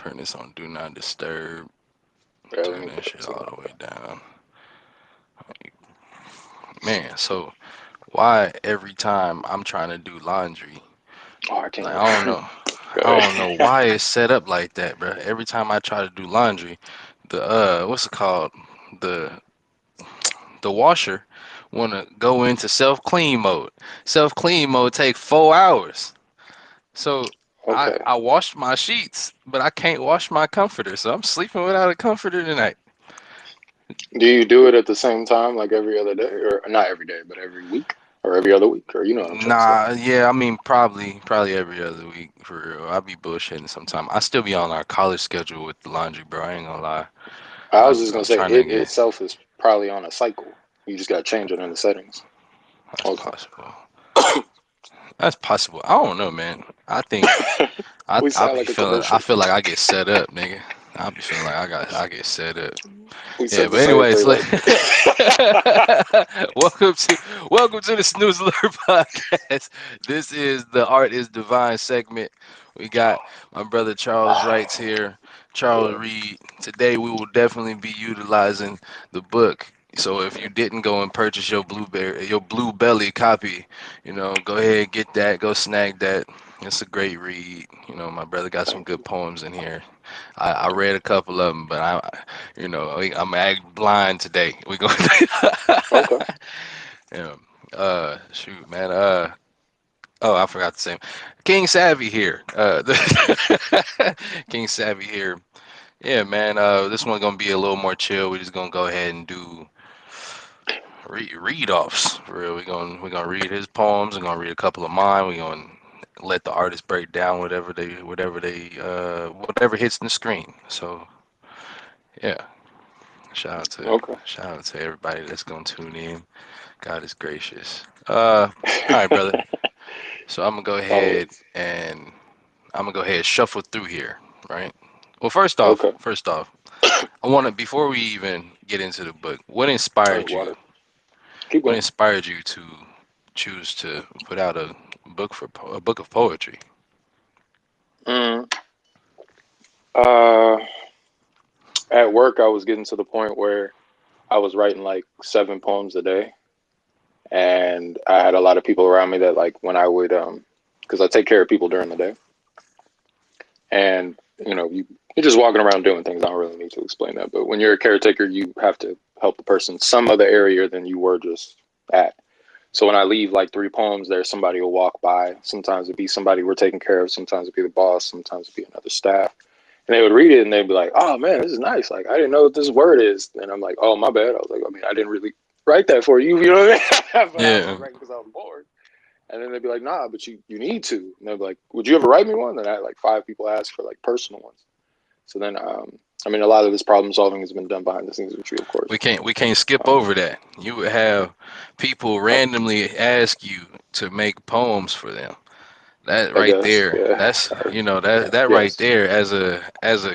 Turn this on Do Not Disturb. Yeah, let Turn me that put shit this in. all the way down. Man, so why every time I'm trying to do laundry, Oh, I can't like hear. Go I don't ahead. know why it's set up like that, bro. Every time I try to do laundry, the what's it called? The the washer wanna go into self clean mode. Self clean mode take 4 hours. So Okay. I washed my sheets, but I can't wash my comforter. So I'm sleeping without a comforter tonight. Do you do it at the same time, like every other day, or not every day, but every week, or every other week, or you know what I'm trying to say? Nah, yeah, I mean probably every other week for real. I'll be bullshitting sometime. I still be on our college schedule with the laundry, bro. I ain't gonna lie. I was just gonna I'm say trying to it get. itself is probably on a cycle. You just gotta change it in the settings. That's Also, possible. That's possible. I don't know, man. I think we I sound be like a feeling. I commercial. feel like I get set up, nigga. I be feeling like I get set up. We Yeah, said the but same anyways, thing. like, Like, welcome to the Snooze Alert podcast. This is the Art is Divine segment. We got my brother Charles Wrights here. Charles yeah. Reed. Today we will definitely be utilizing the book. So if you didn't go and purchase your blue belly copy, go ahead get that. Go snag that. It's a great read. My brother got some Thank good you. poems in here. I read a couple of them, but I'm act blind today. We going. Okay. Yeah. Shoot, man. Oh, I forgot to say, King Savvy here. King Savvy here. Yeah, man. This one's gonna be a little more chill. We're just gonna go ahead and do read offs for real. We're gonna read his poems. We're gonna read a couple of mine. We're gonna let the artist break down whatever hits the screen. So yeah. Shout out to Okay. shout out to everybody that's gonna tune in. God is gracious. All right, brother. So Always. I'm gonna go ahead and shuffle through here, right? Well, first off, I want to before we even get into the book, what Drink inspired you? water. Keep What going. inspired you to choose to put out a book of poetry? Mm, uh, at work, I was getting to the point where I was writing like 7 poems a day, and I had a lot of people around me that like when I would because I take care of people during the day, and you're just walking around doing things. I don't really need to explain that, but when you're a caretaker, you have to help the person some other area than you were just at. So when I leave like 3 poems there, somebody will walk by. Sometimes it'd be somebody we're taking care of. Sometimes it'd be the boss. Sometimes it'd be another staff. And they would read it and they'd be like, "Oh man, this is nice. Like I didn't know what this word is." And I'm like, "Oh my bad." I was like, "I mean, I didn't really write that for you. You know what I mean?" But I was Yeah, just writing because I was bored. And then they'd be like, "Nah, but you need to." And they'd be like, "Would you ever write me one?" And I had like 5 people ask for like personal ones. So then, I mean, a lot of this problem solving has been done behind the scenes with you, of course. we can't skip Um, over that. You would have people I, randomly ask you to make poems for them. That I right guess, there, yeah. that's that right Yes, there as a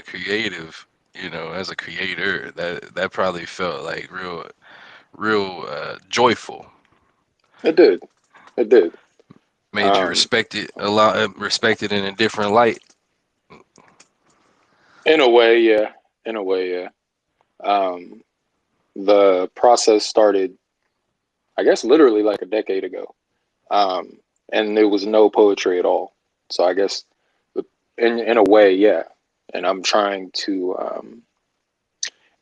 creative, as a creator, that probably felt like real joyful. it did. It did. Made you Um, respect it a lot, respect it in a different light. in a way, yeah. In a way, yeah. Um, the process started, I guess, literally like a decade ago, um, and there was no poetry at all. So I guess, in a way, yeah. And I'm trying to,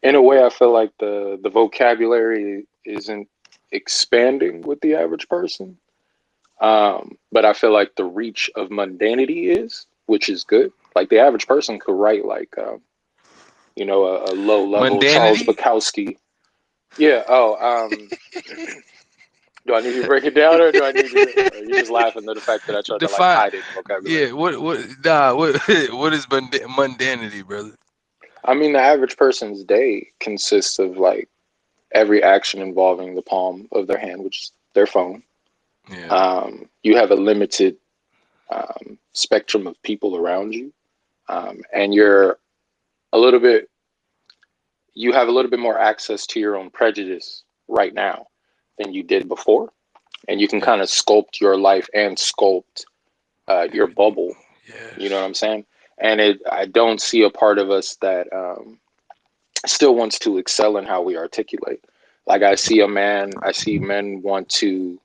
in a way, I feel like the vocabulary isn't expanding with the average person. But I feel like the reach of mundanity is, which is good. Like the average person could write like, a low level Charles Mundanity. Bukowski. Yeah. Oh, do I need you to break it down, or do I need you to? Or are you just laughing at the fact that I tried to like Define. hide it in vocabulary? Yeah. What is mundanity, brother? I mean, the average person's day consists of like every action involving the palm of their hand, which is their phone. Yeah. You have a limited spectrum of people around you, and a little bit you have a little bit more access to your own prejudice right now than you did before, and you can Yeah. kind of sculpt your life and sculpt your Everything. bubble. You know what Yes. I'm saying? and I don't see a part of us that still wants to excel in how we articulate. Like I see men want to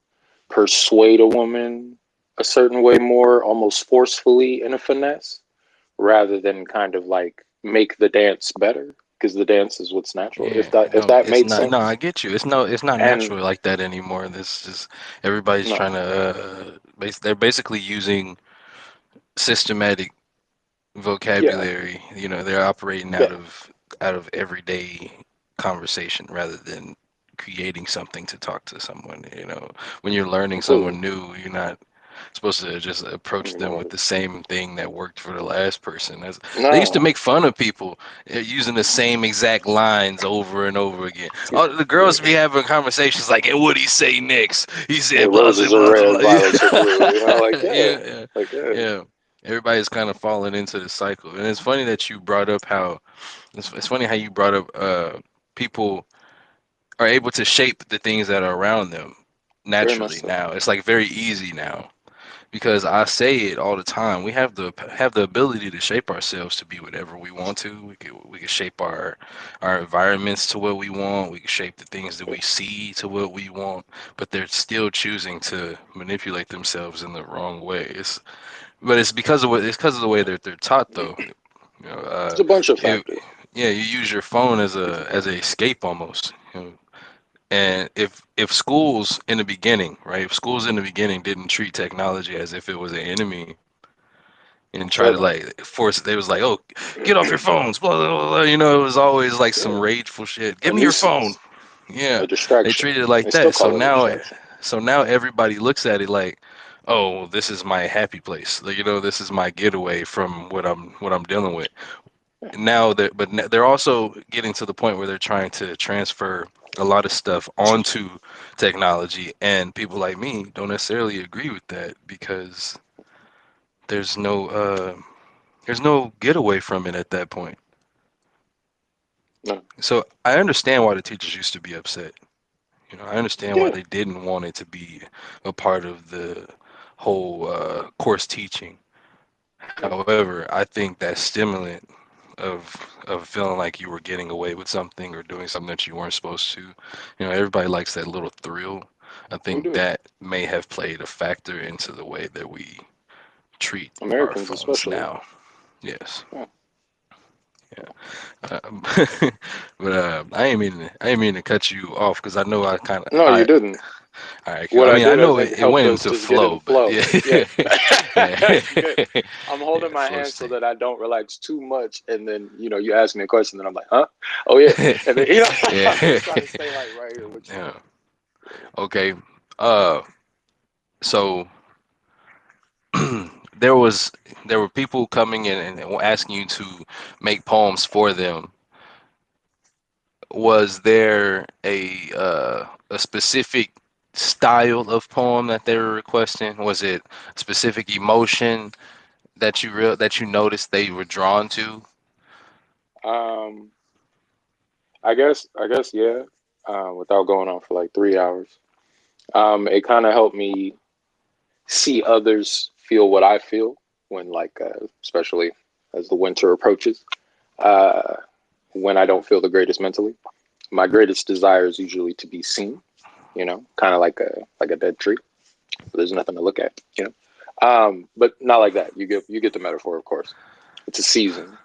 persuade a woman a certain way more, almost forcefully in a finesse, rather than kind of like make the dance better because the dance is what's natural. Yeah, If no, that it's made not. No, sense. I get you. It's not And natural like that anymore. This is everybody's no, trying to. They're basically using systematic yeah, vocabulary. They're operating yeah, out of everyday conversation rather than creating something to talk to someone. When you're learning completely. someone new, you're not supposed to just approach You know them what with the same thing that worked for the last person. They used to no, make fun of people using the same exact lines over and over again. yeah, Oh, the girls be having conversations like, "And what he say next? He yeah, said blah blah roses are blah blah." red, Blah. violets are blue. You know, like Yeah, yeah, yeah, like yeah, yeah. Everybody's kind of falling into the cycle, and it's funny that you brought up how it's funny how you brought up people are able to shape the things that are around them very much naturally so. now. It's like very easy now because I say it all the time. We have the ability to shape ourselves to be whatever we want to. We can shape our environments to what we want. We can shape the things that Yeah, we see to what we want. But they're still choosing to manipulate themselves in the wrong way. It's because of the way they're taught though. You know, it's a bunch of it, factors. yeah, you use your phone as a escape almost. And if schools in the beginning, right? If schools in the beginning didn't treat technology as if it was an enemy and try to Further, like force it, they was like, "Oh, get off your phones!" Blah blah blah. It was always like some yeah, rageful shit. a Give me your phone. nuisance, Yeah, a they distraction. treated it like They still that. So call it a now, distraction. everybody looks at it like, "Oh, well, this is my happy place. Like, this is my getaway from what I'm dealing with." Yeah, Now they're also getting to the point where they're trying to transfer a lot of stuff onto technology, and people like me don't necessarily agree with that because there's no getaway from it at that point. no, So I understand why the teachers used to be upset. I understand why yeah, they didn't want it to be a part of the whole course teaching. However, I think that stimulant of feeling like you were getting away with something or doing something that you weren't supposed to, everybody likes that little thrill. I we think do. that may have played a factor into the way that we treat our Americans phones especially. now. Yes. Yeah. Yeah. Um, but I ain't mean to cut you off because I know I kind of No, you didn't. all right. What I I mean, I did, I know think, it helped went us into just get in flow, but flow. yeah, Yeah. yeah, Good. I'm yeah, holding my flow hand so state. that I don't relax too much, and then you ask me a question, and I'm like, huh? Oh yeah, and then I'm Yeah, just trying to stay like right here with you. yeah. Yeah. Okay. Uh, so there was there were people coming in and asking you to make poems for them. Was there a specific style of poem that they were requesting? Was it a specific emotion that you noticed they were drawn to? Um, I guess, yeah. Without going on for like 3 hours, it kind of helped me see others feel what I feel when, like, especially as the winter approaches, uh, when I don't feel the greatest mentally. My greatest desire is usually to be seen. Kind of like a dead tree. There's nothing to look at. But not like that. You get the metaphor, of course. It's a season,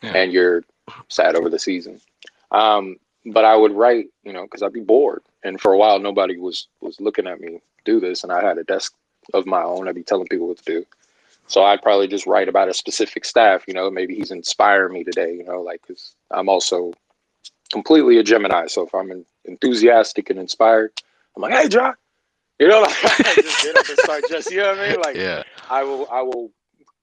Yeah, and you're sad over the season. But I would write, because I'd be bored, and for a while nobody was looking at me do this, and I had a desk of my own. I'd be telling people what to do. So I'd probably just write about a specific staff. Maybe he's inspiring me today. Like because I'm also completely a Gemini. So if I'm enthusiastic and inspired, I'm like, hey, John, like I just get up and start just, you know what I mean? Like yeah. I will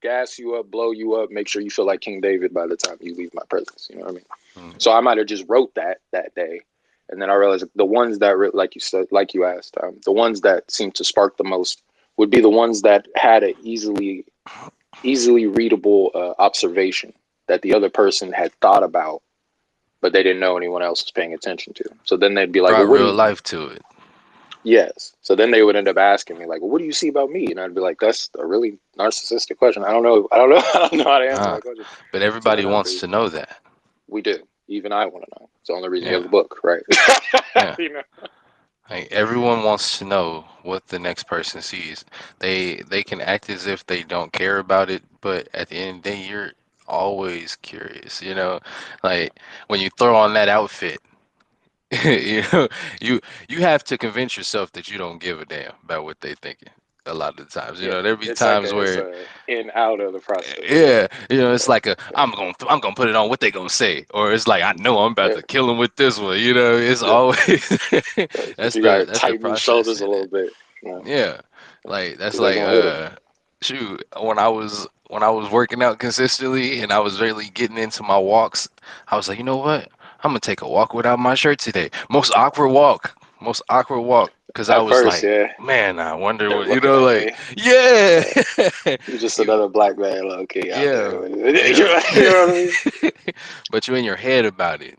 gas you up, blow you up, make sure you feel like King David by the time you leave my presence. You know what I mean? Mm. So I might have just wrote that day, and then I realized the ones that, like you said, like you asked, the ones that seemed to spark the most would be the ones that had a easily readable observation that the other person had thought about, but they didn't know anyone else was paying attention to. So then they'd be like, "Well, Brought what do real you?" life to it. Yes. So then they would end up asking me like, well, "What do you see about me?" And I'd be like, "That's a really narcissistic question. I don't know. I don't know. I don't know how to answer Uh, that question." but So everybody then I'd wants be, to know that. "We do. Even I want to know. It's the only reason you have Yeah, the book, right?" yeah. You know. Like everyone wants to know what the next person sees. They can act as if they don't care about it, but at the end of the day, you're always curious. Like when you throw on that outfit, you know, you you have to convince yourself that you don't give a damn about what they thinking. A lot of the times, Yeah. there'll be It's like times a it's where a in out of the process. Yeah. yeah, it's Yeah. like Yeah. I'm gonna put it on what they gonna say, or it's like I know I'm about Yeah. to kill them with this one. It's Yeah. always But that's you the gotta that's the tighten your process shoulders a in it. little bit. You know, Yeah, like that's because they're like gonna hit them. shoot when I was working out consistently and I was really getting into my walks, I was like, you know what? I'm gonna take a walk without my shirt today. Most awkward walk, because I At was first, like, yeah, man, I wonder they're what looking at like, me. yeah, You're just you, another black man, low key out yeah, there. yeah. You know what I mean? But you're in your head about it.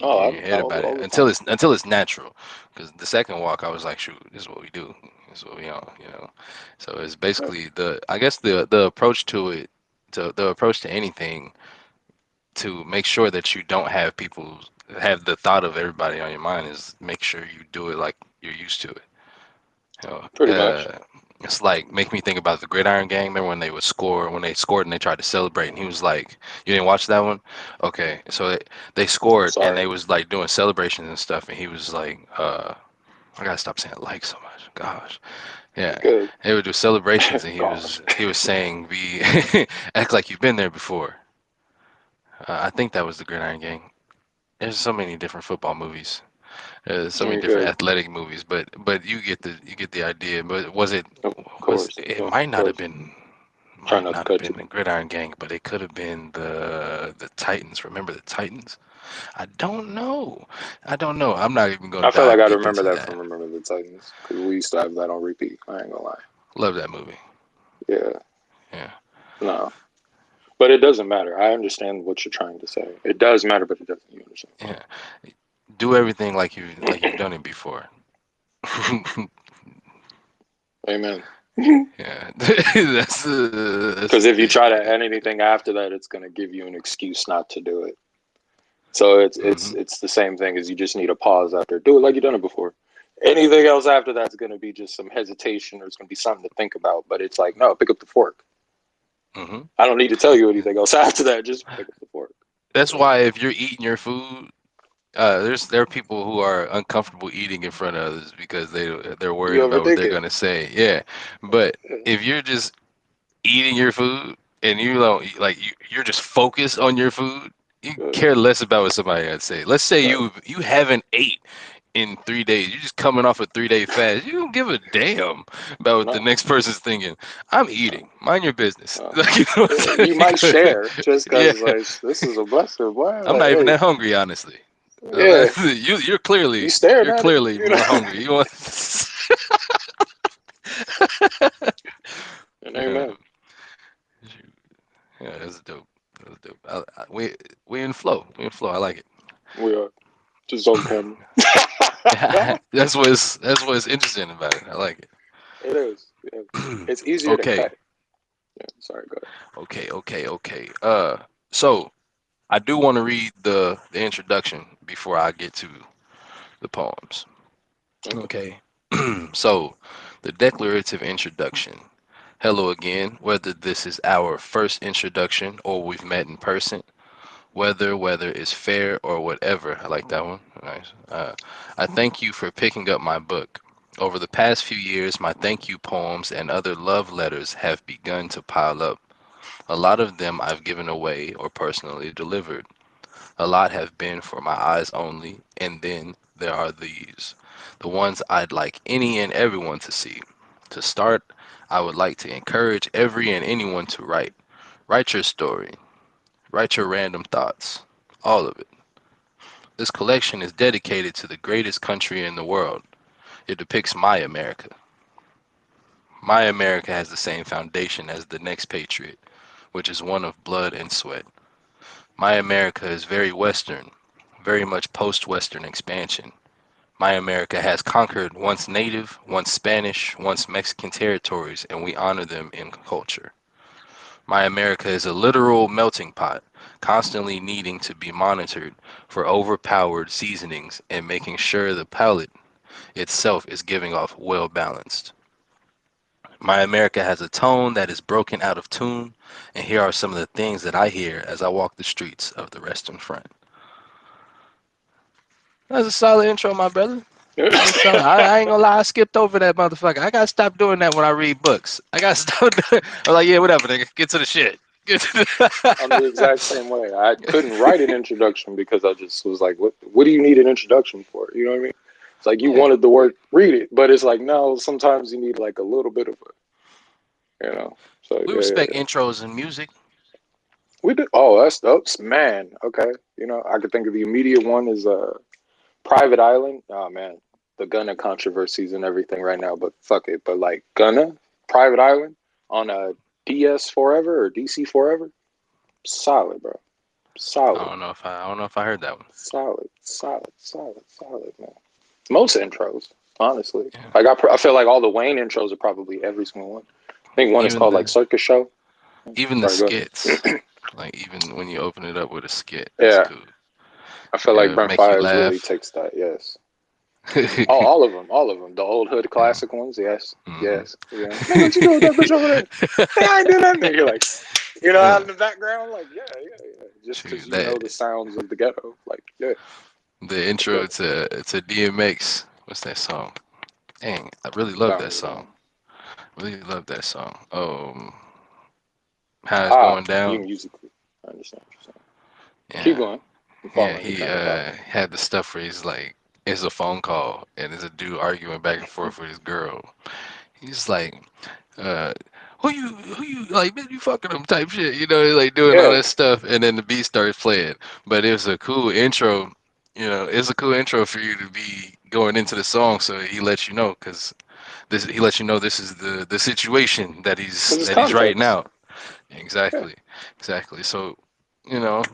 Oh, You're in I'm your head all, about it all the until time. it's natural. Because the second walk, I was like, shoot, this is what we do. This is what we on. So it's Yeah, basically I guess the approach to it, to the approach to anything, to make sure that you don't have people have the thought of everybody on your mind, is make sure you do it like you're used to it. You know, pretty much. it's like make me think about the Gridiron Gang. Remember when they would score, when they scored and they tried to celebrate, and he was like, "You didn't watch that one? Okay." So they scored and Sorry, they was like doing celebrations and stuff, and he was like, "I gotta stop saying like so much. Gosh, you yeah." good. They would do celebrations, and he Gosh, was he was saying, "Be act like you've been there before." I think that was the Gridiron Gang. There's so many different football movies. So many you different good. athletic movies, but you get the idea. But Of was course, it of might not have course. been Try might not to not have cut been you. the Gridiron Gang, but it could have been the Titans. Remember the Titans? I don't know. I don't know. I'm not even gonna I feel like dive I'd deep remember into that from that. Remember the Titans because we used to have that on repeat. I ain't gonna lie. Love that movie. Yeah, Yeah, no, but it doesn't matter. I understand what you're trying to say. It does matter, but it doesn't. You understand? yeah. Do everything like you've done it before. Amen. Yeah, that's Because the if you thing. try to add anything after that, it's going to give you an excuse not to do it. So Hmm. it's the same thing as you just need a pause after. Do it like you've done it before. Anything else after that's going to be just some hesitation or it's going to be something to think about. But it's like, no, pick up the fork. Hmm. I don't need to tell you anything else after that. Just pick up the fork. That's So why if you're eating your food, there are people who are uncomfortable eating in front of others because they're you worried about what overthink they're it. gonna say. Yeah, but if you're just eating your food and you don't like you're just focused on your food, you care less about what somebody got to say. Let's say Right. you haven't ate in 3 days. You're just coming off a 3-day fast. You don't give a damn about what the No, next person's thinking. I'm no, eating. Mind your business. no. Like, you know what Yeah, I'm you might saying? share just Yeah, because like this is a blessing. Wow, I'm like not even hey, that hungry, honestly. yeah, You're you clearly staring you're at it. clearly You know. more hungry. You want And yeah, amen. yeah, that's dope. That's dope. We in flow. We in flow. I like We are just on camera. it. That's what's interesting about it. I like It is. Yeah. it. It's easier to Okay, cut. Yeah, sorry, go okay. So I do want to read the introduction before I get to the poems. ahead. Okay. Okay. So the declarative introduction. Hello again, whether this is our first introduction or we've met in person, whether is fair or whatever. I like that one. Nice. I thank you for picking up my book. Over the past few years, my thank you poems and other love letters have begun to pile up. A lot of them I've given away or personally delivered. A lot have been for my eyes only, and then there are these, the ones I'd like any and everyone to see. To start, I would like to encourage every and anyone to write. Write your story. Write your random thoughts. All of it. This collection is dedicated to the greatest country in the world. It depicts my America. My America has the same foundation as the next patriot, which is one of blood and sweat. My America is very Western, very much post-Western expansion. My America has conquered once native, once Spanish, once Mexican territories, and we honor them in culture. My America is a literal melting pot, constantly needing to be monitored for overpowered seasonings and making sure the palate itself is giving off well balanced. My America has a tone that is broken out of tune, and here are some of the things that I hear as I walk the streets of the Western Front. That's a solid intro, my brother. That's solid. I ain't gonna lie, I skipped over that motherfucker. I gotta stop doing that when I read books. I gotta stop doing. I'm like, yeah, whatever, nigga. Get to the shit. Get to I'm the exact the. same way. I couldn't write an introduction because I just was like, what do you need an introduction for? You know what I mean? It's like you Yeah, wanted the word read it, but it's like no, sometimes you need like a little bit of a. So we yeah, yeah, respect yeah. intros in music. We did. Oh, that's man. Okay, I could think of the immediate one is Private Island. Oh man, the Gunna controversies and everything right now, but fuck it. But like Gunna, Private Island on a DS Forever or DC Forever, solid, bro. Solid, I don't know if I heard that one. solid, solid, solid, solid, man. Most intros, honestly. Yeah. Like I feel like all the Wayne intros are probably every single one. I think one is Even called the like Circus Show. even the Sorry, go skits, like even when you open it up with a skit, that's Yeah, cool. I feel like Yeah, Brent make you Fires really laugh. takes that. Yes. Oh, all of them, all of them. The old hood Yeah. classic ones. Yes, Hmm. yes. Man, what you doing with that bitch over there? Hey, I ain't doing nothing. You're like, out Yeah. in the background, like, yeah, yeah, yeah. Just because Shoot, you know that the sounds of the ghetto, like, yeah, the let's go. intro to DMX. What's that song? Dang, I really I love don't that even song. know. Really love that song. How it's Ah, going you down. musically. I understand what you're saying. Keep Yeah. going. I'm Yeah, following your he train of thought. had the stuff where he's like, it's a phone call and there's a dude arguing back and forth with his girl. He's like, uh, who you like, man, you fucking him type shit, like doing all Yeah, that stuff, and then the beat starts playing. But it was a cool intro, it's a cool intro for you to be going into the song, so he lets you know, because he lets you know this is the situation that this is he's writing context. out. Yeah, Exactly, exactly. So,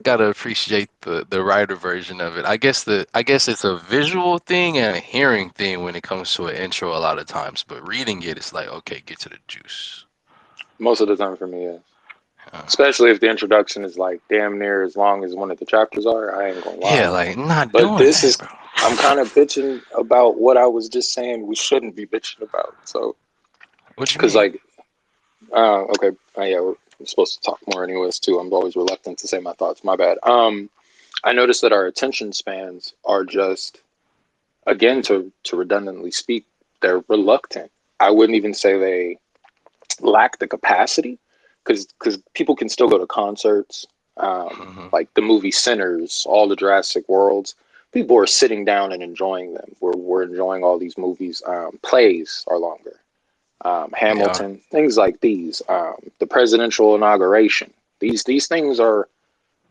gotta appreciate the writer version of it. I guess it's a visual thing and a hearing thing when it comes to an intro a lot of times, but reading it, it's like, okay, get to the juice. most of the time for me, yeah. Uh, Especially if the introduction is like damn near as long as one of the chapters are. I ain't gonna lie. yeah, like not But doing this that, is, bro. I'm kind of bitching about what I was just saying we shouldn't be bitching about. So, What you because mean? like, okay, yeah, we're supposed to talk more anyways too. I'm always reluctant to say my thoughts. My bad. I noticed that our attention spans are just, again, to redundantly speak, they're reluctant. I wouldn't even say they lack the capacity, because people can still go to concerts, Hmm. like the movie Sinners, all the Jurassic Worlds. People are sitting down and enjoying them. We're enjoying all these movies. Plays are longer. They are. Hamilton, things like these. The presidential inauguration. These things are,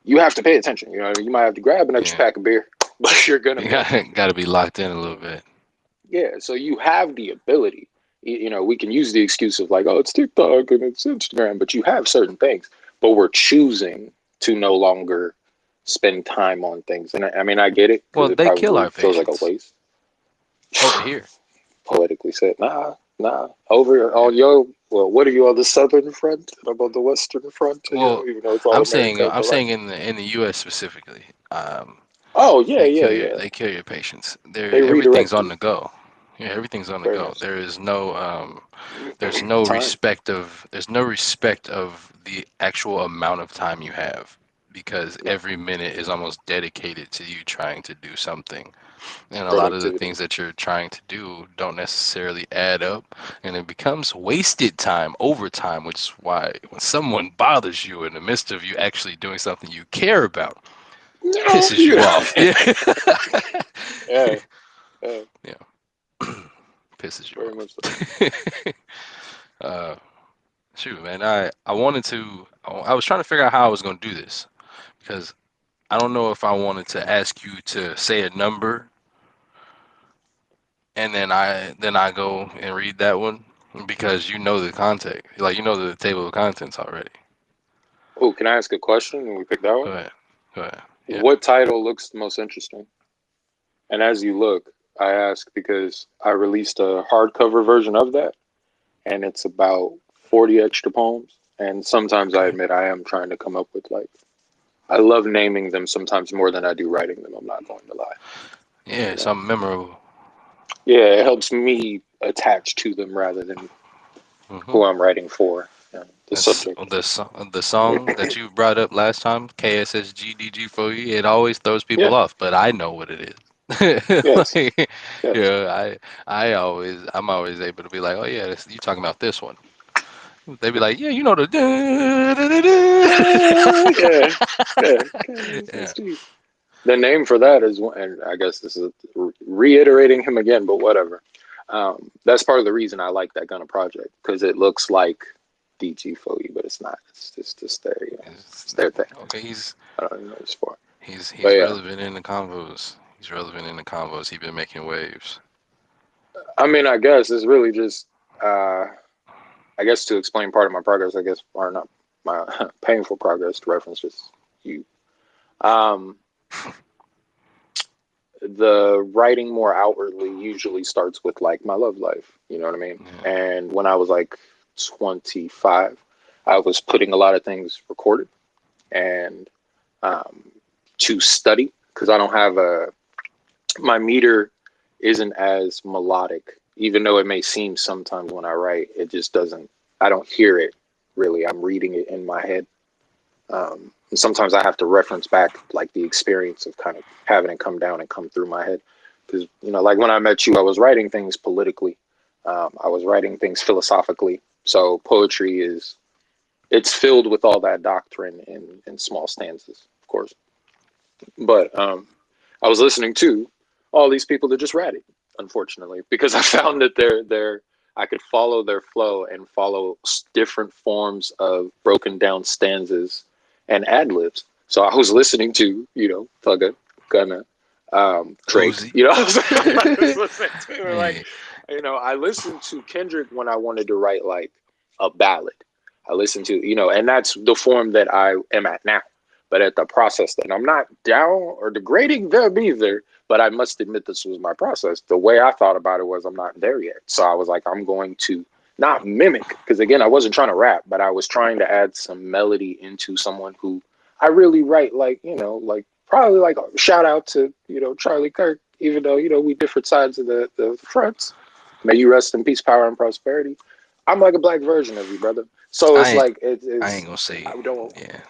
you have to pay attention. You might have to grab an extra Yeah, pack of beer, but you're gonna you pay attention. got to be locked in a little bit. Yeah, so you have the ability. We can use the excuse of like, oh, it's TikTok and it's Instagram, but you have certain things. But we're choosing to no longer spend time on things. And I mean, I get it because Well, it they kill probably our feels like a patience waste. over here. Poetically said, nah, nah. Over Yeah. on yo, well, what are you on the southern front? And I'm on the western front, Well, even though it's all America, I'm but like, saying in the U.S. specifically. oh, yeah, yeah, yeah. They kill your patience. They Everything's redirect on you the go. Yeah, everything's on the very go. much so. Time, There's no respect of the actual amount of time you have, because no, every minute is almost dedicated to you trying to do something. And a lot of the productivity. things that you're trying to do don't necessarily add up, and it becomes wasted time over time, which is why when someone bothers you in the midst of you actually doing something you care about, No, pisses you off. Yeah. yeah, yeah, Yeah. Pisses you very much so. off. uh, Shoot, man. I was trying to figure out how I was going to do this, because I don't know if I wanted to ask you to say a number and then I go and read that one, because you know the context, like you know the table of contents already. Oh, can I ask a question when we pick that Go one? ahead. Go ahead. Yeah. What title looks the most interesting? And as you look, I ask because I released a hardcover version of that, and it's about 40 extra poems. And sometimes I Okay. admit I am trying to come up with like, I love naming them sometimes more than I do writing them. I'm not going to lie. Yeah, You know, something memorable. yeah, it helps me attach to them rather than Hmm. who I'm writing for, the That's subject. the song that you brought up last time, KSSGDG for you. It always throws Yeah, people off, but I know what it is. yes, Like, yes. yeah, I'm always able to be like, oh yeah, you talking about this one. They be like, yeah, you know the. Yeah, yeah. Yeah, KSSG. The name for that is, and I guess this is reiterating him again, but whatever. That's part of the reason I like that kind of project because it looks like DG Foley, but it's not. It's just their, it's, it's their thing. okay. I don't even know what it's for. But He's yeah, relevant in the convos. He's relevant in the convos. He been making waves. I mean, I guess it's really just, I guess to explain part of my progress, I guess, or not my painful progress to reference just you. Um, the writing more outwardly usually starts with like my love life. You know what I mean? Yeah. And when I was like 25, I was putting a lot of things recorded and um, to study because I don't have my meter isn't as melodic, even though it may seem sometimes when I write, it just doesn't, I don't hear it really. I'm reading it in my head. And sometimes I have to reference back like the experience of kind of having it come down and come through my head. Because, like when I met you, I was writing things politically, I was writing things philosophically. So poetry it's filled with all that doctrine in small stanzas, of course. But I was listening to all these people that just read it, unfortunately, because I found that I could follow their flow and follow different forms of broken down stanzas and ad libs. So I was listening to, Thugga, Gunna, Drake, Uzi. I was listening to like, Hey, I listened to Kendrick when I wanted to write like a ballad. I listened to, and that's the form that I am at now. But at the process, and I'm not down or degrading them either, but I must admit this was my process. The way I thought about it was I'm not there yet. So I was like, I'm going to not mimic, because again, I wasn't trying to rap, but I was trying to add some melody into someone who I really write like, like probably like a shout out to, Charlie Kirk, even though, we different sides of the fronts. May you rest in peace, power, and prosperity. I'm like a black version of you, brother. So it's I like I ain't it's gonna say. I don't. Yeah,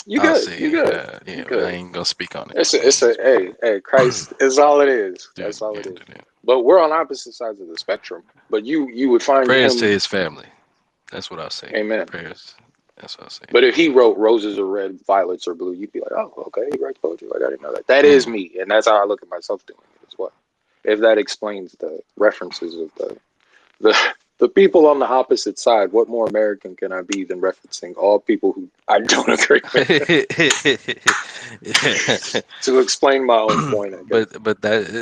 You I'll good. You say. good. You Yeah, but I good. ain't gonna speak on it. It's a hey Christ is all it is. Dude, That's all yeah, it is. dude, yeah. But we're on opposite sides of the spectrum. But you would find Prayers to him, his family. That's what I'll say. amen. Prayers. That's what I'll say. But if he wrote roses are red, violets are blue, you'd be like, oh, okay, he writes poetry. Like I didn't know that. That is Mm. me, and that's how I look at myself doing it as well. If that explains the references of the the people on the opposite side, what more American can I be than referencing all people who I don't agree with Yeah. to explain my own point? I guess. But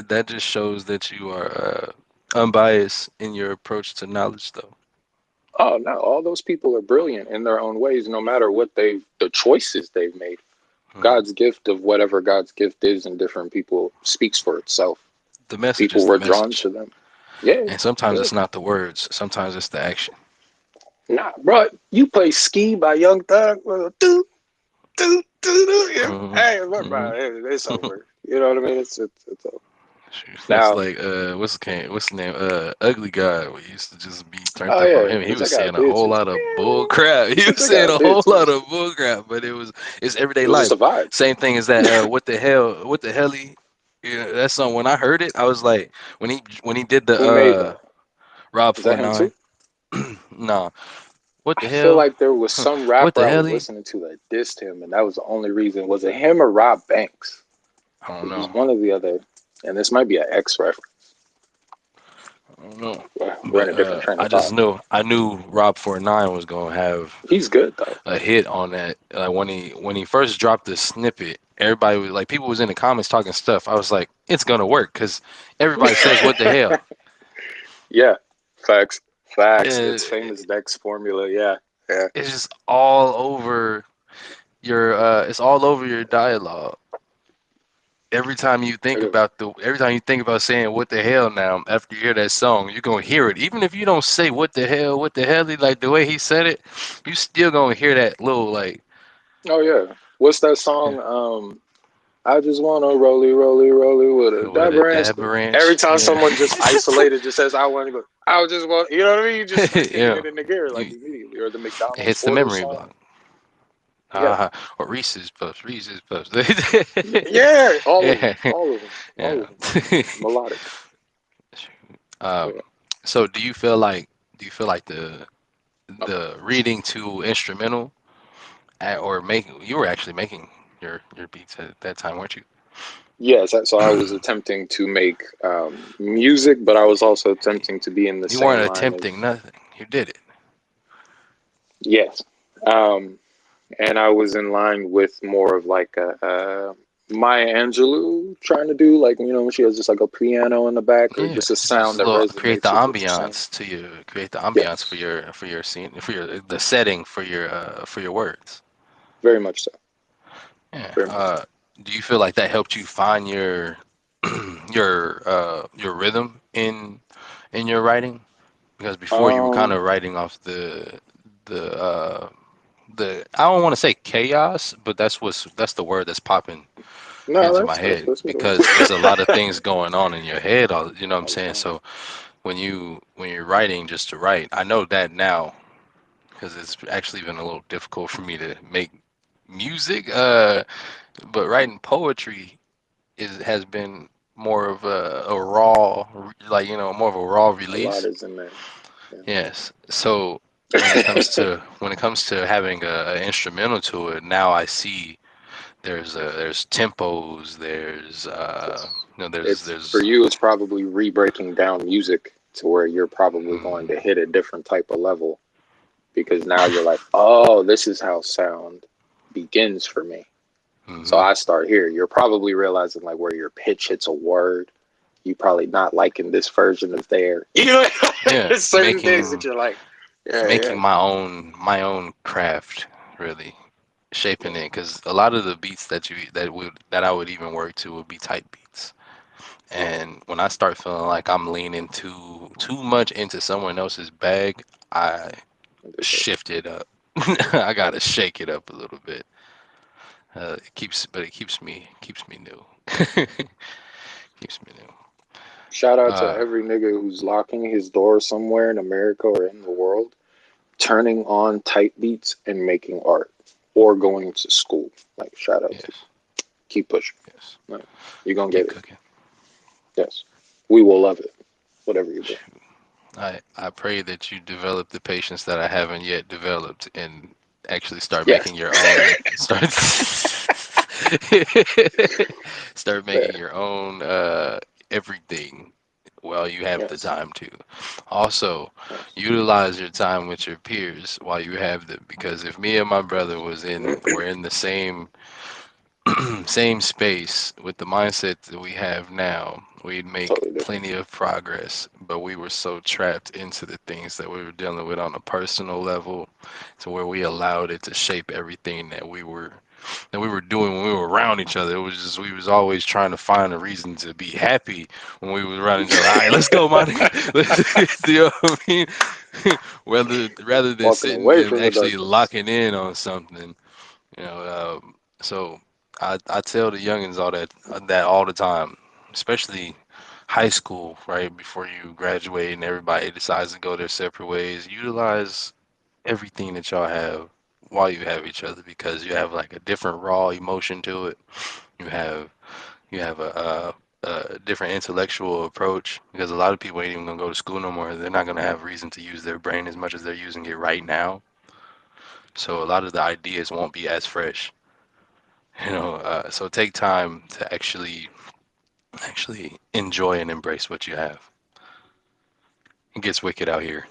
that just shows that you are unbiased in your approach to knowledge, though. Oh no, all those people are brilliant in their own ways, no matter what the choices they've made. Mhm. God's gift of whatever God's gift is in different people speaks for itself. The message People is the were drawn message, to them. Yeah, and sometimes yeah. it's not the words. Sometimes it's the action. Nah, bro, you play Ski by Young Thug. Well, yeah. Hmm. Hey, look, Hmm. bro, it's over. You know what I mean? It's over. That's Now, like what's the name? Ugly God. We used to just be turned oh up on yeah, him. He bitch, was I got saying a a bid whole twist. lot of bull crap. He was Bitch, I saying got a a bid whole lot twist. of bull crap, but it's everyday It was just life. a vibe. Same thing as that. What the hell he? Yeah, that song. When I heard it, I was like, when he did the Who made that? Rob Is that him 49. too? Nah. What the I feel hell? like there was some What rapper the I hell was he? listening to that dissed him, and that was the only reason. Was it him or Rob Banks? I don't It was know. one or the other, and this might be an X reference. I don't know. We're in But a different train of I thought. just knew I knew Rob 49 was gonna have He's good though. a hit on that. Like when he first dropped the snippet, everybody was like, people was in the comments talking stuff. I was like, it's gonna work because everybody says what the hell. Yeah, facts, facts. Uh, It's famous Dex formula. Yeah, yeah. it's just all over your it's all over your dialogue. every time you think about saying what the hell now after you hear that song, you're gonna hear it. Even if you don't say what the hell, like the way he said it, you still gonna hear that little like Oh yeah. What's that song? I just want to rolly with a with a dab ranch. dab Every ranch. time Yeah. someone just isolated just says I want to go, I just want, you know what I mean? You just start kicking Yeah. it into gear like You, immediately. Or the it McDonald's hits the order memory song. block. Yeah. Or Reese's Puffs, Reese's Puffs. Yeah, Yeah. all Yeah. of them, melodic. But um, yeah. so do you feel like Okay. the reading to instrumental or making you were actually making your beats at that time, weren't you? Yes, so I was attempting to make music, but I was also attempting to be in the You weren't same line as attempting nothing. You did it. yes. Um, and I was in line with more of like a Maya Angelou trying to do like when she has just like a piano in the back or Yeah, just a just sound a that little create the resonates with what you're saying. ambiance to you. Create the ambiance Yes, for your scene for your the setting for your words. very much so. Yeah. Very much so. Do you feel like that helped you find your your rhythm in your writing? Because before you were kind Um, of writing off the I don't want to say chaos, but that's the word that's popping no, into my that's head that's what it because was. there's a lot of things going on in your head. You know what I'm All the saying? time. So when you're writing just to write, I know that now because it's actually been a little difficult for me to make music. But writing poetry has been more of a raw, like more of a raw A lot release. is in there. Yes. So Yeah. when it comes to having a instrumental to it, now I see there's tempos, there's Yes. It's for there's you. It's probably re-breaking down music to where you're probably going mm, to hit a different type of level because now you're like, oh, this is how sound begins for me. So hmm I start here. You're probably realizing like where your pitch hits a word. You probably not liking this version of there. You know, yeah, there's certain things that you're like, yeah, yeah, making my own craft really shaping yes, it because a lot of the beats that I would even work to would be tight beats. okay, And when I start feeling like I'm leaning too much into someone else's bag, I understood, shift it up. I gotta understood. shake it up a little bit. It keeps me new. Keeps me new. Shout out to Uh, every nigga who's locking his door somewhere in America or in the world, turning on type beats and making art or going to school. Like shout out to yes, keep pushing. yes. Like, you're gonna Keep get it. cooking. Yes. We will love it. Whatever you do. I pray that you develop the patience that I haven't yet developed and actually start Yes. making your own start making Yeah. your own everything while you have the Yes. time to. Also, Yes. utilize your time with your peers while you have them because if me and my brother were in the same space with the mindset that we have now, we'd make Totally different. plenty of progress. But we were so trapped into the things that we were dealing with on a personal level, to where we allowed it to shape everything that we were doing when we were around each other. It was just we was always trying to find a reason to be happy when we was around each other. All right, let's go, my nigga. You know what I mean? Rather than Walking sitting away and from the actually darkness. locking in on something. You know, so I tell the youngins that all the time, especially high school, right before you graduate and everybody decides to go their separate ways. Utilize everything that y'all have while you have each other because you have like a different raw emotion to it. You have you have a different intellectual approach because a lot of people ain't even gonna go to school no more. They're not gonna have reason to use their brain as much as they're using it right now. So a lot of the ideas won't be as fresh. So take time to actually enjoy and embrace what you have. It gets wicked out here.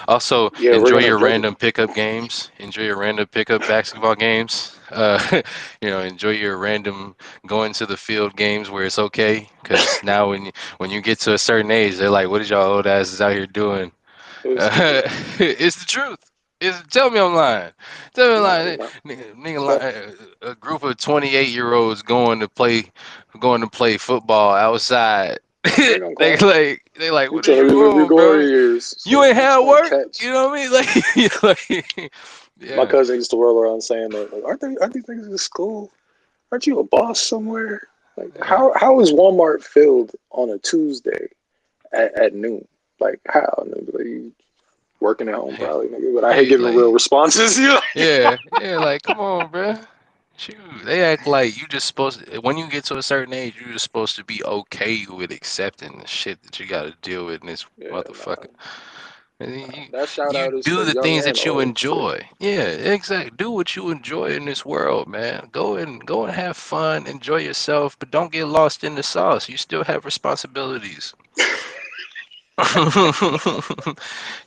Also, Yeah, we're enjoy gonna your judge it. random pickup games. Enjoy your random pickup basketball games. Enjoy your random going to the field games where it's okay. Because now when you get to a certain age, they're like, "What is y'all old asses out here doing?" It's the truth. It's the truth. Tell me I'm lying. Tell me I'm No, lying. no. Nigga, But a group of 28-year-olds going to play football outside. I ain't gonna they cry. like they like, You what is tell you these little on, bro? Warriors, You so ain't it's had like work. catch. You know what I mean? Like, My yeah, cousin used to roll around saying that, like, aren't these things in school? Aren't you a boss somewhere? Like, yeah, how is Walmart filled on a Tuesday at noon? Like, how? And they'd be like, you working at home hey, probably, nigga. But I hate hey, giving real like, responses. You know? yeah, yeah, like, come on, bro. Shoot, they act like you just supposed to, when you get to a certain age, you're just supposed to be okay with accepting the shit that you got to deal with in this Yeah, motherfucker. nah, And nah. You, That shout you out is do for the young things and that you old. Shit. enjoy. Yeah, exactly. Do what you enjoy in this world, man. Go and have fun, enjoy yourself, but don't get lost in the sauce. You still have responsibilities.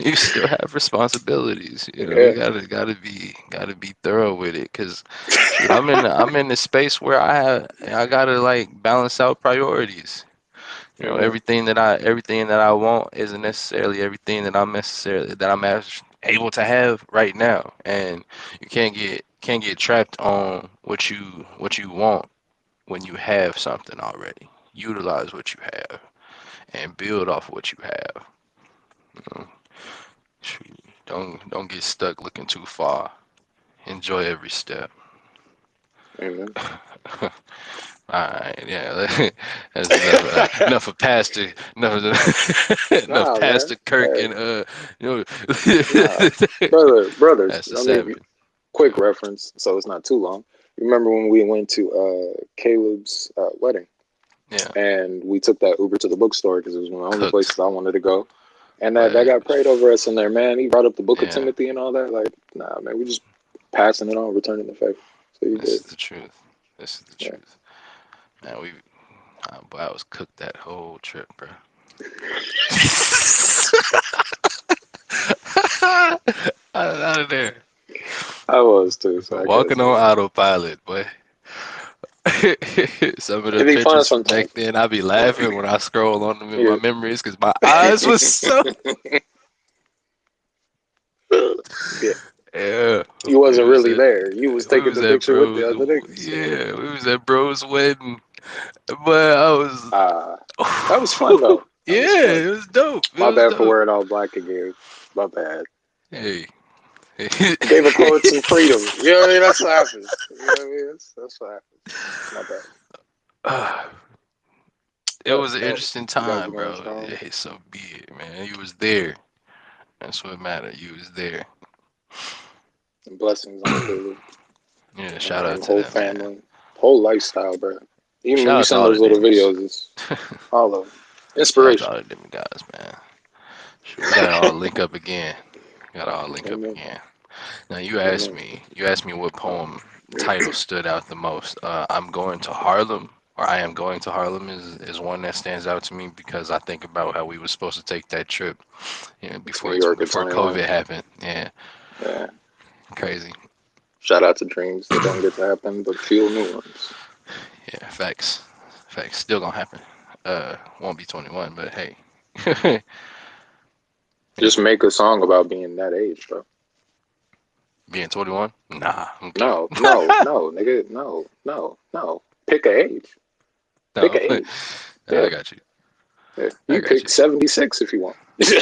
You still have responsibilities. You Yeah, gotta be thorough with it. Cause shoot, I'm in the space where I gotta like balance out priorities. amen, Everything that I want isn't necessarily everything that I'm able to have right now, and you can't get trapped on what you want when you have something already. Utilize what you have and build off what you have. You know? Shoot, don't get stuck looking too far. Enjoy every step. amen. Alright, yeah, that's enough of Pastor, enough Nah, man. Pastor Kirk Hey, and you know, nah, brothers. Pastor I mean, Savvy. quick reference, so it's not too long. Remember when we went to Caleb's wedding, Yeah, and we took that Uber to the bookstore because it was one of the only cooked. places I wanted to go, and that Like, got prayed over us in there, man. He brought up the Book of yeah, Timothy and all that. Like, nah, man, we just passing it on, returning the favor. So you this good? is the truth. This is the Yeah. truth. Man, boy, I was cooked that whole trip, bro. Out of there. I was too, so I guess Walking on yeah. autopilot, boy. Some of the It'd be fun pictures from sometimes. back then, I be laughing when I scroll on them in my Yeah. memories because my eyes was so. Yeah. Yeah, You we wasn't was really at there. You was we taking was the at picture with the bros. other niggas. So. Yeah, we was at bros' wedding, but I was. Ah, that was fun though. That was Yeah, fun. it was dope. It My was bad for dope. wearing all black again. My bad. Hey. Gave a poet some freedom. You know what I mean? That's what happens. You know what I mean? That's what happens. My bad. It was an But interesting you guys are time, going bro. strong. Hey, so be it, man. You was there. That's what mattered. You was there. And blessings on Caleb Yeah, shout and out to whole them, man. family, whole lifestyle, bro. Even when Shout you out to send all the those little Demons. videos, it's all of them. Shout out to Inspiration. all the Demon guys, man. Sure, we gotta all link up again. We gotta all link up Amen. again. Now you asked Amen. me. You asked me what poem title stood out the most. I'm going to Harlem, or I am going to Harlem is one that stands out to me because I think about how we were supposed to take that trip, It's New before York at before 21. COVID happened. Yeah, Yeah. crazy. Shout out to dreams that don't get to happen, but fuel new ones. Yeah, facts. Facts. Still gonna happen. Won't be 21, but hey. Hey, Just make a song about being that age, bro. being 21? Nah, I'm good. No, no, no, nigga, no, no, no. Pick a age. Pick No, a age. I Yeah, got you. yeah. I You got pick you. 76 if you want. You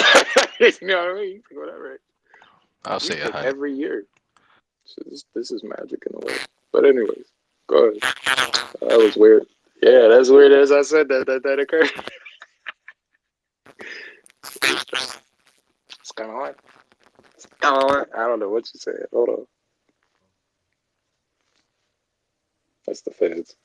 know what I mean? You pick whatever age. I'll You say pick 100. every year. This is magic in a way. But anyways, go ahead. That was weird. Yeah, that's weird. As I said, that occurred. It's kind of like, I don't know what you said. Hold on. That's the feds.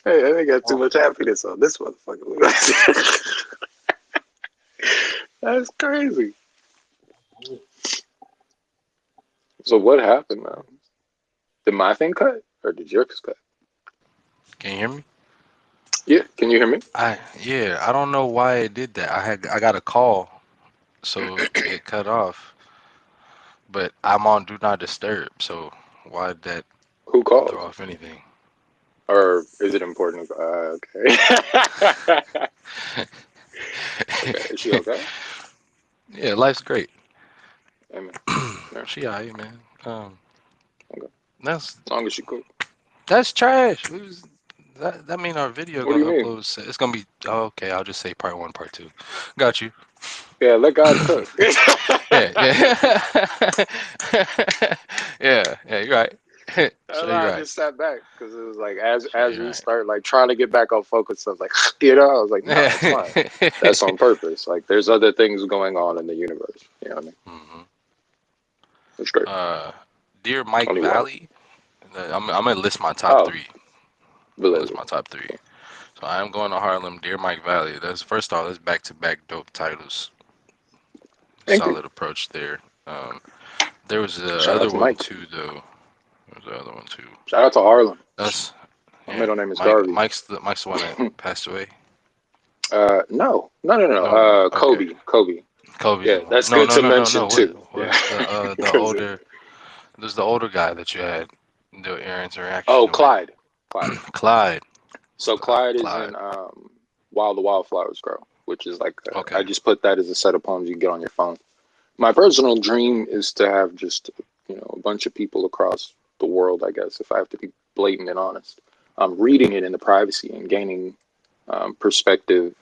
Hey, I think got too much happiness on this motherfucker. That's crazy. So what happened now? Did my thing cut or did yours cut? Can you hear me? Yeah, can you hear me? Yeah, I don't know why it did that. I got a call, so it cut off. But I'm on Do Not Disturb, so why did that Who called? throw off anything? Or is it important? Okay. Okay. Is she okay? Yeah, life's great. Amen. Yeah. She alright, man. Okay. That's As long as she cool. that's trash. That mean our video What do you gonna mean? upload. It's gonna be okay. I'll just say part one, part two. Got you. Yeah, let God cook. Yeah, yeah, yeah. You're right. That's Sure, why you're I right. just sat back because it was like as Sure, as you're we right. start like trying to get back on focus, I was like, I was like, no, it's fine. That's on purpose. Like there's other things going on in the universe. You know what I mean? hmm It's great. Uh, Dear Mike Anyway. Valley, I'm gonna list my top Oh, three. I'm gonna list Validity. my top three. So I am going to Harlem. Dear Mike Valley. That's first off. That's back to back dope titles. Thank you. Solid approach there. Um, there was the Shout out other to one Mike. too, though. There was the other one too. Shout out to Harlem. That's My yeah. middle name is Garvey. Mike's the one that passed away. No, no, no, no. No, okay. Kobe, Kobe. Kobe's Yeah, the one. that's good to mention No. What too. Yeah, was the because older? There's the older guy that you had your oh, interaction with. Clyde, Clyde. Clyde. So Clyde is Clyde. in While the Wildflowers Grow, which is like I Okay. just put that as a set of poems you get on your phone. My personal dream is to have just a bunch of people across the world. I guess if I have to be blatant and honest, reading it in the privacy and gaining perspective,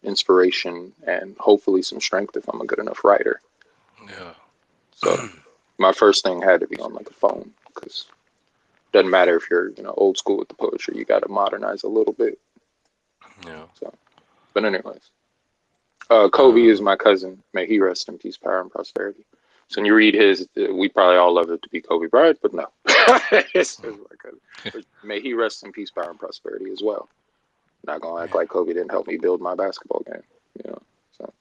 inspiration, and hopefully some strength if I'm a good enough writer. Yeah. So my first thing had to be on like a phone because it doesn't matter if you're old school with the poetry, you got to modernize a little bit. Yeah. So, but anyways, Kobe is Uh. my cousin. May he rest in peace, power, and prosperity. So when you read his, we probably all love it to be Kobe Bryant, but no, it's my cousin. But may he rest in peace, power, and prosperity as well. Not gonna act Yeah. like Kobe didn't help me build my basketball game, you know. So,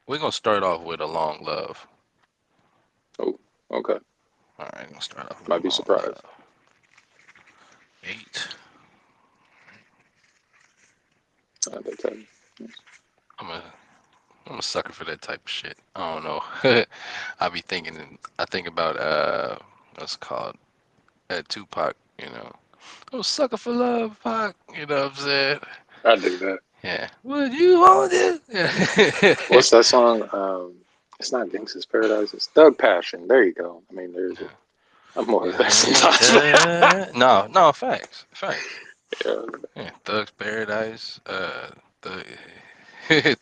We're gonna start off with a long love. oh, okay, All right. Gonna start off with might a be long surprised. love. Eight. They tell me. I'm a I'm a sucker for that type of shit. I don't know. I be thinking. I think about what's it called Tupac. I'm a sucker for love, Pac. You know what I'm saying? I dig that. Yeah. Would you want it? Yeah. What's that song? It's not Gangsta's Paradise. It's Thug Passion. There you go. I mean, there's a. I'm more or less sometimes. No, no, facts. Yeah, Yeah, Thug's Paradise, Thug,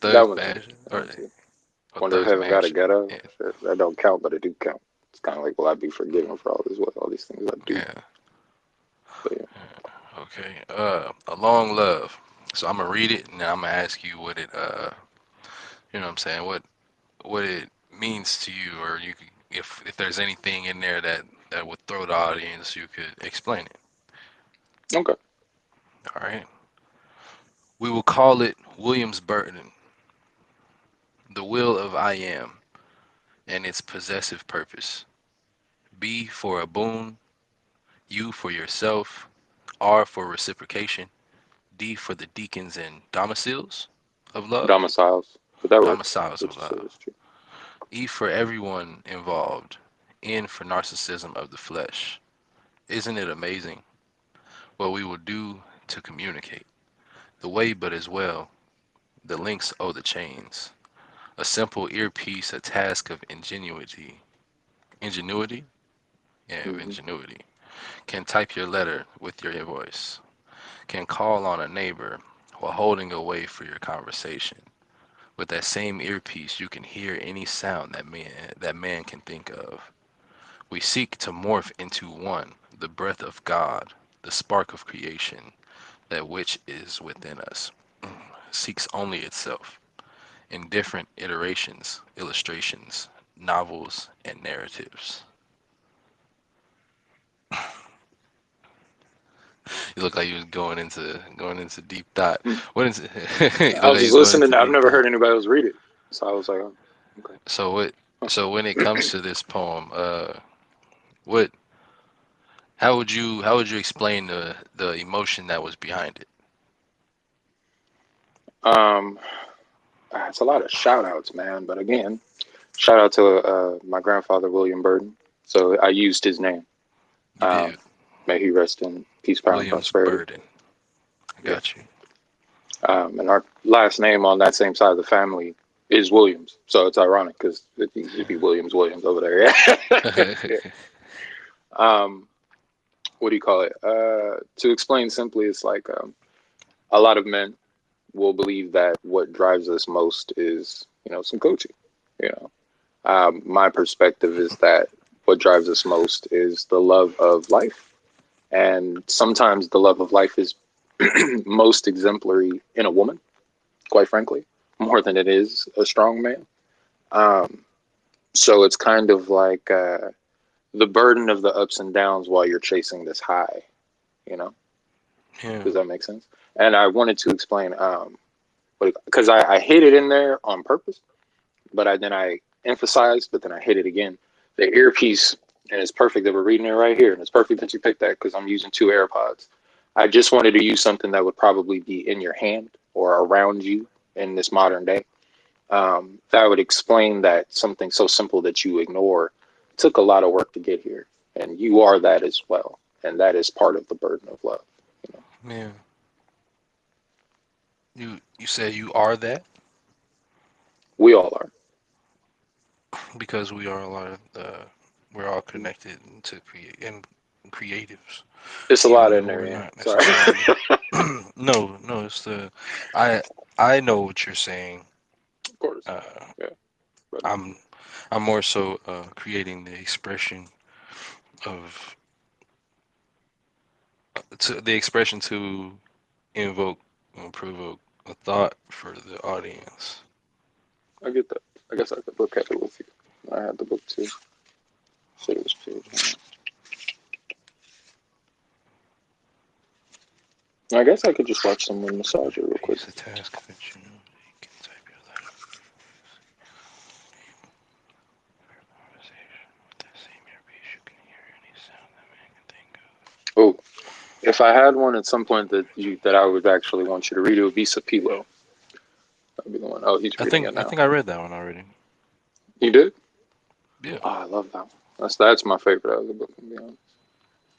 that Thug's one too. Passion, That one too. or Wonder if Thug's Heaven Got a Mansion. Ghetto. Yeah, Shit, that don't count, but it do count. It's kind of like, will I be forgiven for all these things I do? yeah. But yeah, Okay. A long love. So I'm gonna read it and then I'm gonna ask you what it what I'm saying, what it means to you, or if there's anything in there that would throw the audience, you could explain it. okay. All right. We will call it Williams Burton, the will of I am, and its possessive purpose. B for a boon, U for yourself, R for reciprocation, D for the deacons and domiciles of love, Domiciles, but that works. domiciles What of you said love. is true. E for everyone involved, N for narcissism of the flesh. Isn't it amazing what we will do to communicate? The way, but as well, the links owe the chains. A simple earpiece, a task of ingenuity, yeah, of Hmm. ingenuity, can type your letter with your voice, can call on a neighbor while holding away for your conversation. With that same earpiece, you can hear any sound that man can think of. We seek to morph into one, the breath of God, the spark of creation, that which is within us, seeks only itself, in different iterations, illustrations, novels, and narratives. You look like you was going into deep thought. What is it? You I look was like just you're going listening. into I've deep never heard thought. anybody else read it, so I was like, oh, okay. So what? Huh. So when it comes to this poem, what? How would you explain the emotion that was behind it? Um, it's a lot of shout outs, man. But again, shout out to my grandfather William Burton. So I used his name. You Um, did. May he rest in peace, power, and Williams prosperity. Burden. I Yeah. got you. And our last name on that same side of the family is Williams. So it's ironic because it'd be Williams over there. Yeah. Yeah. Um, what do you call it? To explain simply, it's like a lot of men will believe that what drives us most is, some coaching. You know, my perspective is that what drives us most is the love of life. And sometimes the love of life is most exemplary in a woman, quite frankly, more than it is a strong man. Um, so it's kind of like the burden of the ups and downs while you're chasing this high, you know? Yeah. Does that make sense? And I wanted to explain, because I hid it in there on purpose, but then I emphasized, but then I hit it again. The earpiece, and it's perfect that we're reading it right here, and it's perfect that you picked that because I'm using two AirPods. I just wanted to use something that would probably be in your hand or around you in this modern day. That would explain that something so simple that you ignore took a lot of work to get here, and you are that as well, and that is part of the burden of love. You know, Yeah. You say you are that we all are. because we are a lot of we're all connected to create and creatives, It's a even lot in though there, we're yeah. not Sorry. necessarily. No, no, it's the I I know what you're saying. Of course, Uh, yeah, but I'm I'm more so creating the expression of the expression to invoke and provoke a thought for the audience. I get that. I guess I could look at it with you. I had the book too. Said it was page 1. I guess I could just watch someone massage it real quick. Piece of task that you know you can type your letter conversation with that same earpiece. You can hear any sound that man can think of. Oh, if I had one at some point that I would actually want you to read, it would be Sapilo. That'd be the one. Oh, he's I reading think it I now. think I read that one already. You did? Yeah. Oh, I love that one. That's my favorite out of the book. To be honest,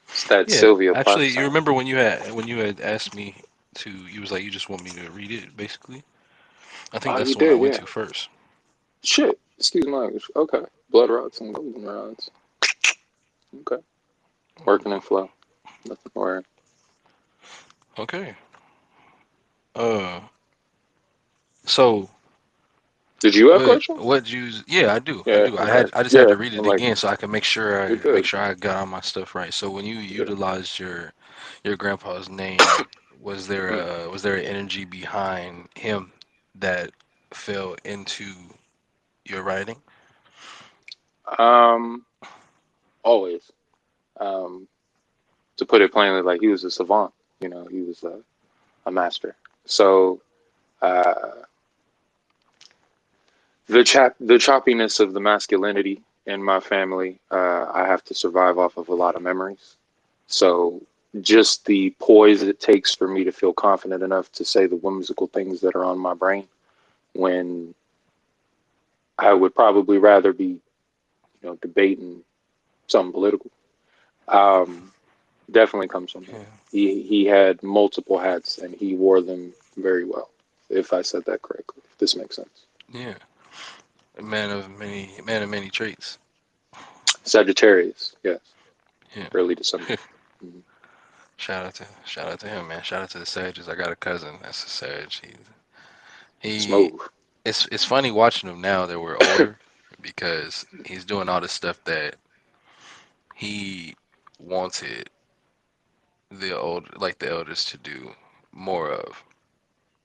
it's that Yeah. Sylvia Actually, Plath you song. remember when you had asked me to you was like you just want me to read it basically. I think Oh, that's you the one I did, went yeah. to first. Shit. Excuse my language. Okay. Blood rods and golden rods. Okay. Working in flow. Nothing more. Okay. Uh so Did you have questions? what you yeah, I do. I Yeah. do. Okay. I just had Yeah. to read I'm it like, again so I can you're make good. sure I got all my stuff right. So when you Yeah. utilized your grandpa's name, Mm. was there an energy behind him that fell into your writing? Um. Always. Um. To put it plainly, like he was a savant. He was a master. So uh, the choppiness of the masculinity in my family, I have to survive off of a lot of memories. So just the poise it takes for me to feel confident enough to say the whimsical things that are on my brain when I would probably rather be, debating something political. Um, Definitely comes from him. Yeah. He had multiple hats and he wore them very well. If I said that correctly, if this makes sense. Yeah. A man of many traits. Sagittarius, yes, Yeah. early December. Mhm. Shout out to him, man. Shout out to the Sages. I got a cousin that's a Sag. He Smooth. it's funny watching him now that we're older because he's doing all the stuff that he wanted the elders to do more of.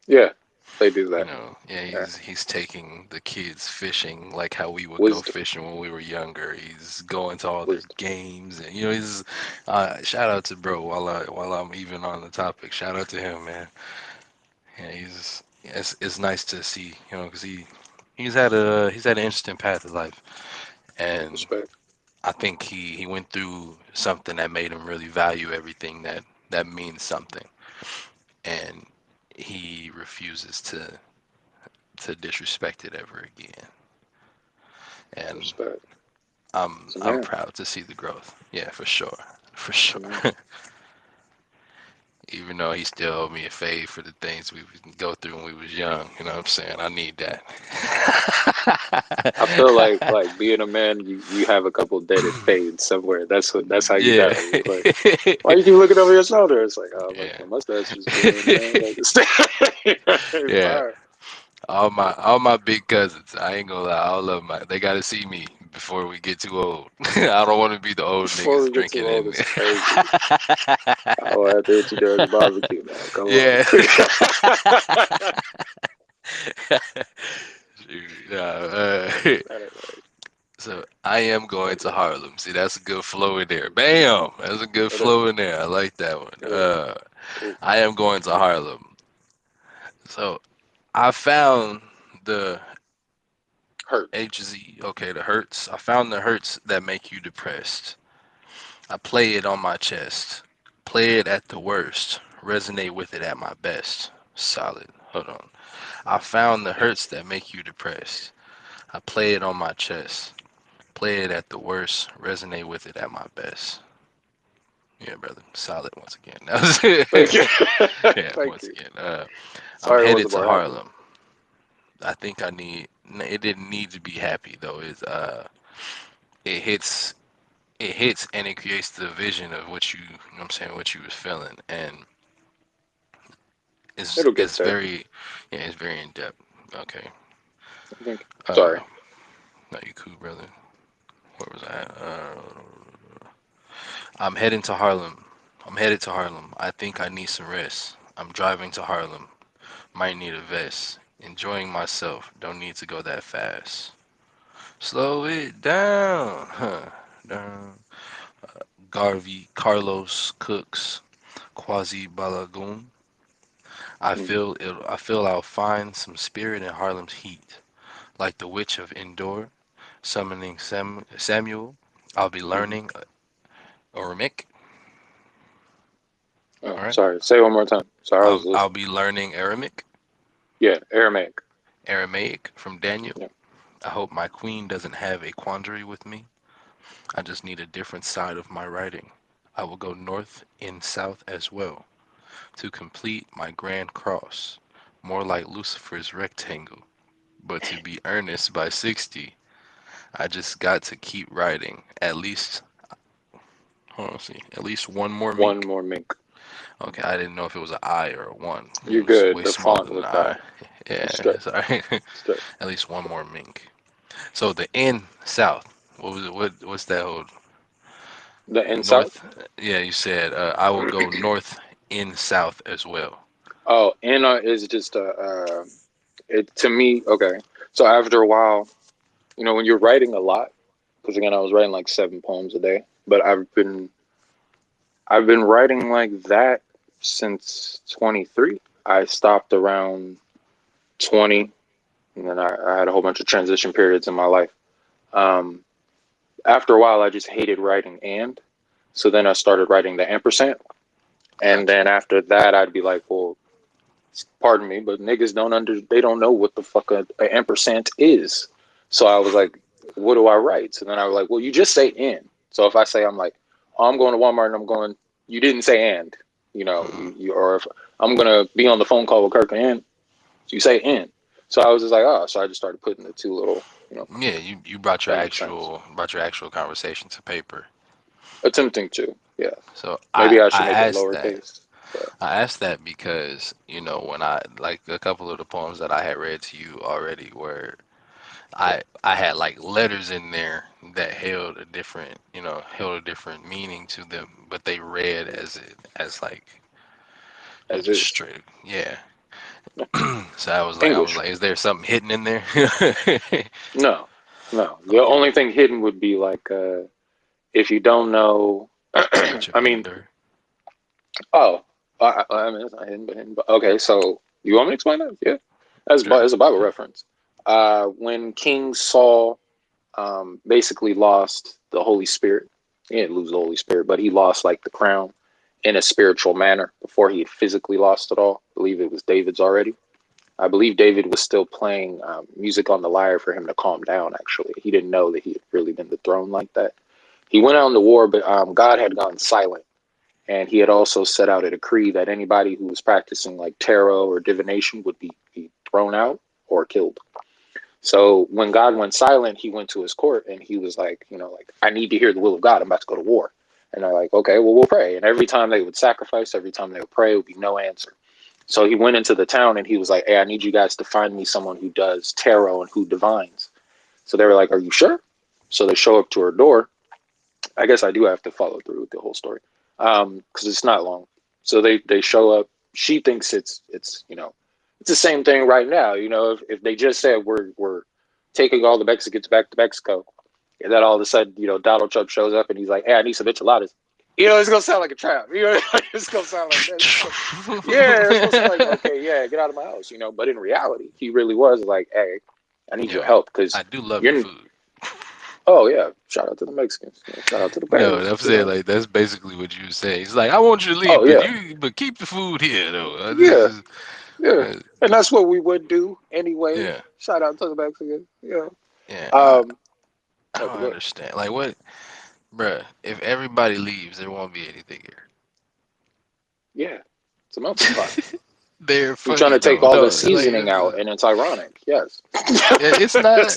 Yeah, they do You that. know, yeah, Yeah, he's taking the kids fishing like how we would go wisdom, fishing when we were younger. He's going to all their wisdom. games, and he's shout out to bro while I'm even on the topic. Shout out to him, man. Yeah, it's nice to see, because he's had an interesting path of life, and Respect. I think he went through something that made him really value everything that means something, and he refuses to disrespect it ever again. And Respect. I'm It's a I'm man. proud to see the growth. Yeah, for sure. for sure. Mhm. Even though he still owed me a fade for the things we would go through when we was young. You know what I'm saying? I need that. I feel like being a man, you have a couple dated fades somewhere. That's how you Yeah. know. It's like, why you keep looking over your shoulder? It's like, oh, like Yeah. my mustache is growing, man. Like it's, it's Yeah. fine. All my big cousins, I ain't gonna lie, all of them, they gotta see me before we get too old. I don't want to be the old Before niggas we get too drinking old, and it's crazy. Oh, I have to hit you during the barbecue now. Come on. yeah. Shoot, That ain't right. so I am going But to yeah, Harlem. See, that's a good flow in there. Bam, that's a good it is. flow in there. I like that one. It is. It is. I am going to Harlem. So I found the Hurts. HZ, okay, the hurts. I found the hurts that make you depressed. I play it on my chest. Play it at the worst. Resonate with it at my best. Solid. Hold on. I found the hurts that make you depressed. I play it on my chest. Play it at the worst. Resonate with it at my best. Yeah, brother. Solid once again. That was Thank you. it. Yeah, Thank once you. again. I'm Sorry, it headed wasn't to more happy. Harlem. I think I need. It didn't need to be happy though. It hits and it creates the vision of what you know what I'm saying, what you was feeling, and It'll get it's there. very, yeah, it's very in depth. Okay. I think. uh Sorry. no, you cool, brother. Where was I at? I'm heading to Harlem. I'm headed to Harlem. I think I need some rest. I'm driving to Harlem. Might need a vest. Enjoying myself. Don't need to go that fast. Slow it down. Huh. Down. Garvey, Carlos, Cooks, Quasi Balagoon. Mhm. I feel I'll find some spirit in Harlem's heat, like the witch of Endor, summoning Samuel. I'll be Mhm. learning Aramaic. Oh, All right. sorry. Say it one more time. Sorry, I was I'll listening. be learning Aramaic, Yeah, Aramaic. Aramaic from Daniel. Yeah. I hope my queen doesn't have a quandary with me. I just need a different side of my writing. I will go north and south as well to complete my grand cross, more like Lucifer's rectangle. But to be earnest by 60, I just got to keep writing. At least, hold on, see, at least one more One mink. more mink. Okay, I didn't know if it was an I or a one. It You're was good. way The smaller font than an was bad. I. Yeah, Straight. sorry. Straight. At least one more mink. So the N south. What was it? What's that hold? The in south. North. Yeah, you said I will go north in south as well. Oh, in is just a. It to me. Okay. So after a while, when you're writing a lot, because again, I was writing like 7 poems a day, but I've been writing like that since 23. I stopped around 20, and then I had a whole bunch of transition periods in my life. Um, After a while, I just hated writing so then I started writing the ampersand, and Got you. then after that, I'd be like, well, pardon me, but niggas they don't know what the fuck a ampersand is. So I was like, what do I write? So then I was like, well, you just say in. So if I say I'm like, oh, I'm going to Walmart and I'm going, you didn't say and, Hmm. or if I'm gonna be on the phone call with Kirk and you say in. So I was just like, oh, so I just started putting the two little, Yeah, you brought your that makes sense. actual conversation to paper. Attempting to, yeah. So Maybe I should I make it asked that. lowercase, but I asked that because, when I like a couple of the poems that I had read to you already where I had like letters in there that held a different meaning to them, but they read as like as just is. straight. Yeah. No. So I was like, English. is there something hidden in there? No, no. The Okay. only thing hidden would be like if you don't know. Witch of I mean, Endor. oh, I mean, it's not hidden, but hidden. But okay, so you want me to explain that? Yeah, Sure. as a Bible reference. When King Saul basically lost the Holy Spirit, he didn't lose the Holy Spirit, but he lost like the crown in a spiritual manner before he had physically lost it all. I believe it was David's already. I believe David was still playing music on the lyre for him to calm down. Actually, he didn't know that he had really been the throne like that. He went out into war, but God had gone silent, and he had also set out a decree that anybody who was practicing like tarot or divination would be thrown out or killed. So when God went silent, he went to his court and he was like, like, I need to hear the will of God. I'm about to go to war. And they're like, okay, well, we'll pray. And every time they would sacrifice, every time they would pray, it would be no answer. So he went into the town and he was like, hey, I need you guys to find me someone who does tarot and who divines. So they were like, are you sure? So they show up to her door. I guess I do have to follow through with the whole story because it's not long. So they show up. She thinks it's the same thing right now. If they just said we're taking all the Mexicans back to Mexico, and then all of a sudden Donald Trump shows up and he's like, hey, I need some enchiladas. It's gonna sound like a trap. It's gonna sound like that. Yeah, it's gonna sound like, okay, yeah, get out of my house. But in reality, he really was like, hey, I need your Yo, help because I do love your you're. food. Oh yeah, shout out to the Mexicans. Shout out to the No, Bears. I'm saying like that's basically what you say. He's like, I want you to leave, Oh but yeah, but keep the food here though. yeah, yeah, Uh, and that's what we would do anyway. yeah, Shout out to the Mexicans. Yeah. yeah. Um. I No, don't but good. understand. Like what, bruh? If everybody leaves, there won't be anything Yeah, it's a melting pot. here. They're You're trying funny to take though. all No, the like seasoning out, and it's ironic. Yes. it's not.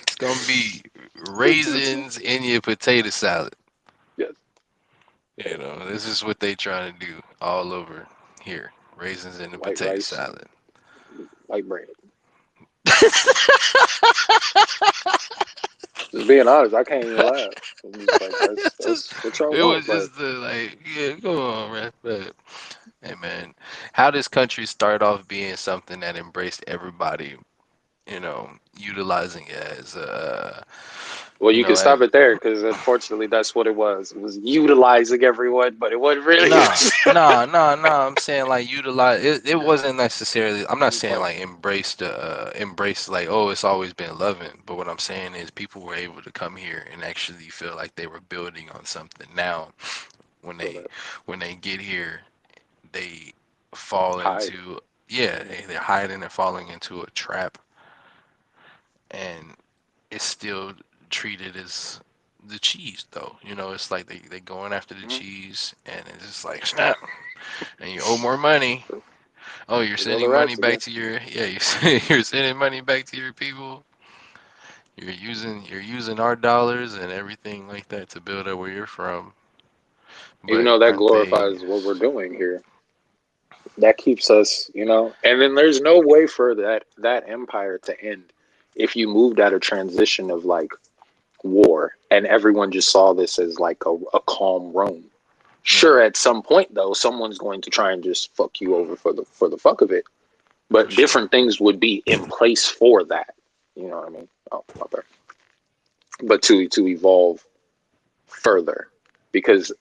It's gonna be raisins in your potato salad. Yes. This is what they trying to do all over here. Raisins in the White potato rice, salad. white bread. Just being honest, I can't even laugh. I'm just like, that's It's just, that's what y'all it want. was Like, just the like, yeah, go on, man. But hey, man, how this country start off being something that embraced everybody, utilizing it as well, you can as stop it there because unfortunately, that's what it was. It was utilizing everyone, but it wasn't really. nah. I'm saying like utilize it. It wasn't necessarily. I'm not saying Oh, like embrace like, oh, it's always been loving. But what I'm saying is people were able to come here and actually feel like they were building on something. Now, when feel they that. when they get here, they fall Hide. into, yeah, they're hiding and falling into a trap, and it's still treated as the cheese though. It's like they going after the Mm-hmm. cheese, and it's just like snap, and you owe more money. Oh, you're There go the sending money rats back again. to your, yeah, you're sending money back to your people. You're using our dollars and everything like that to build up where you're from. Even But though that aren't they? glorifies what we're doing here, that keeps us. And then there's no way for that empire to end if you moved at a transition of like war and everyone just saw this as like a calm Rome. Yeah, Sure, at some point though, someone's going to try and just fuck you over for the fuck of it. for But sure. different things would be in place for that. You know what I mean? Oh, my bad. But to evolve further, because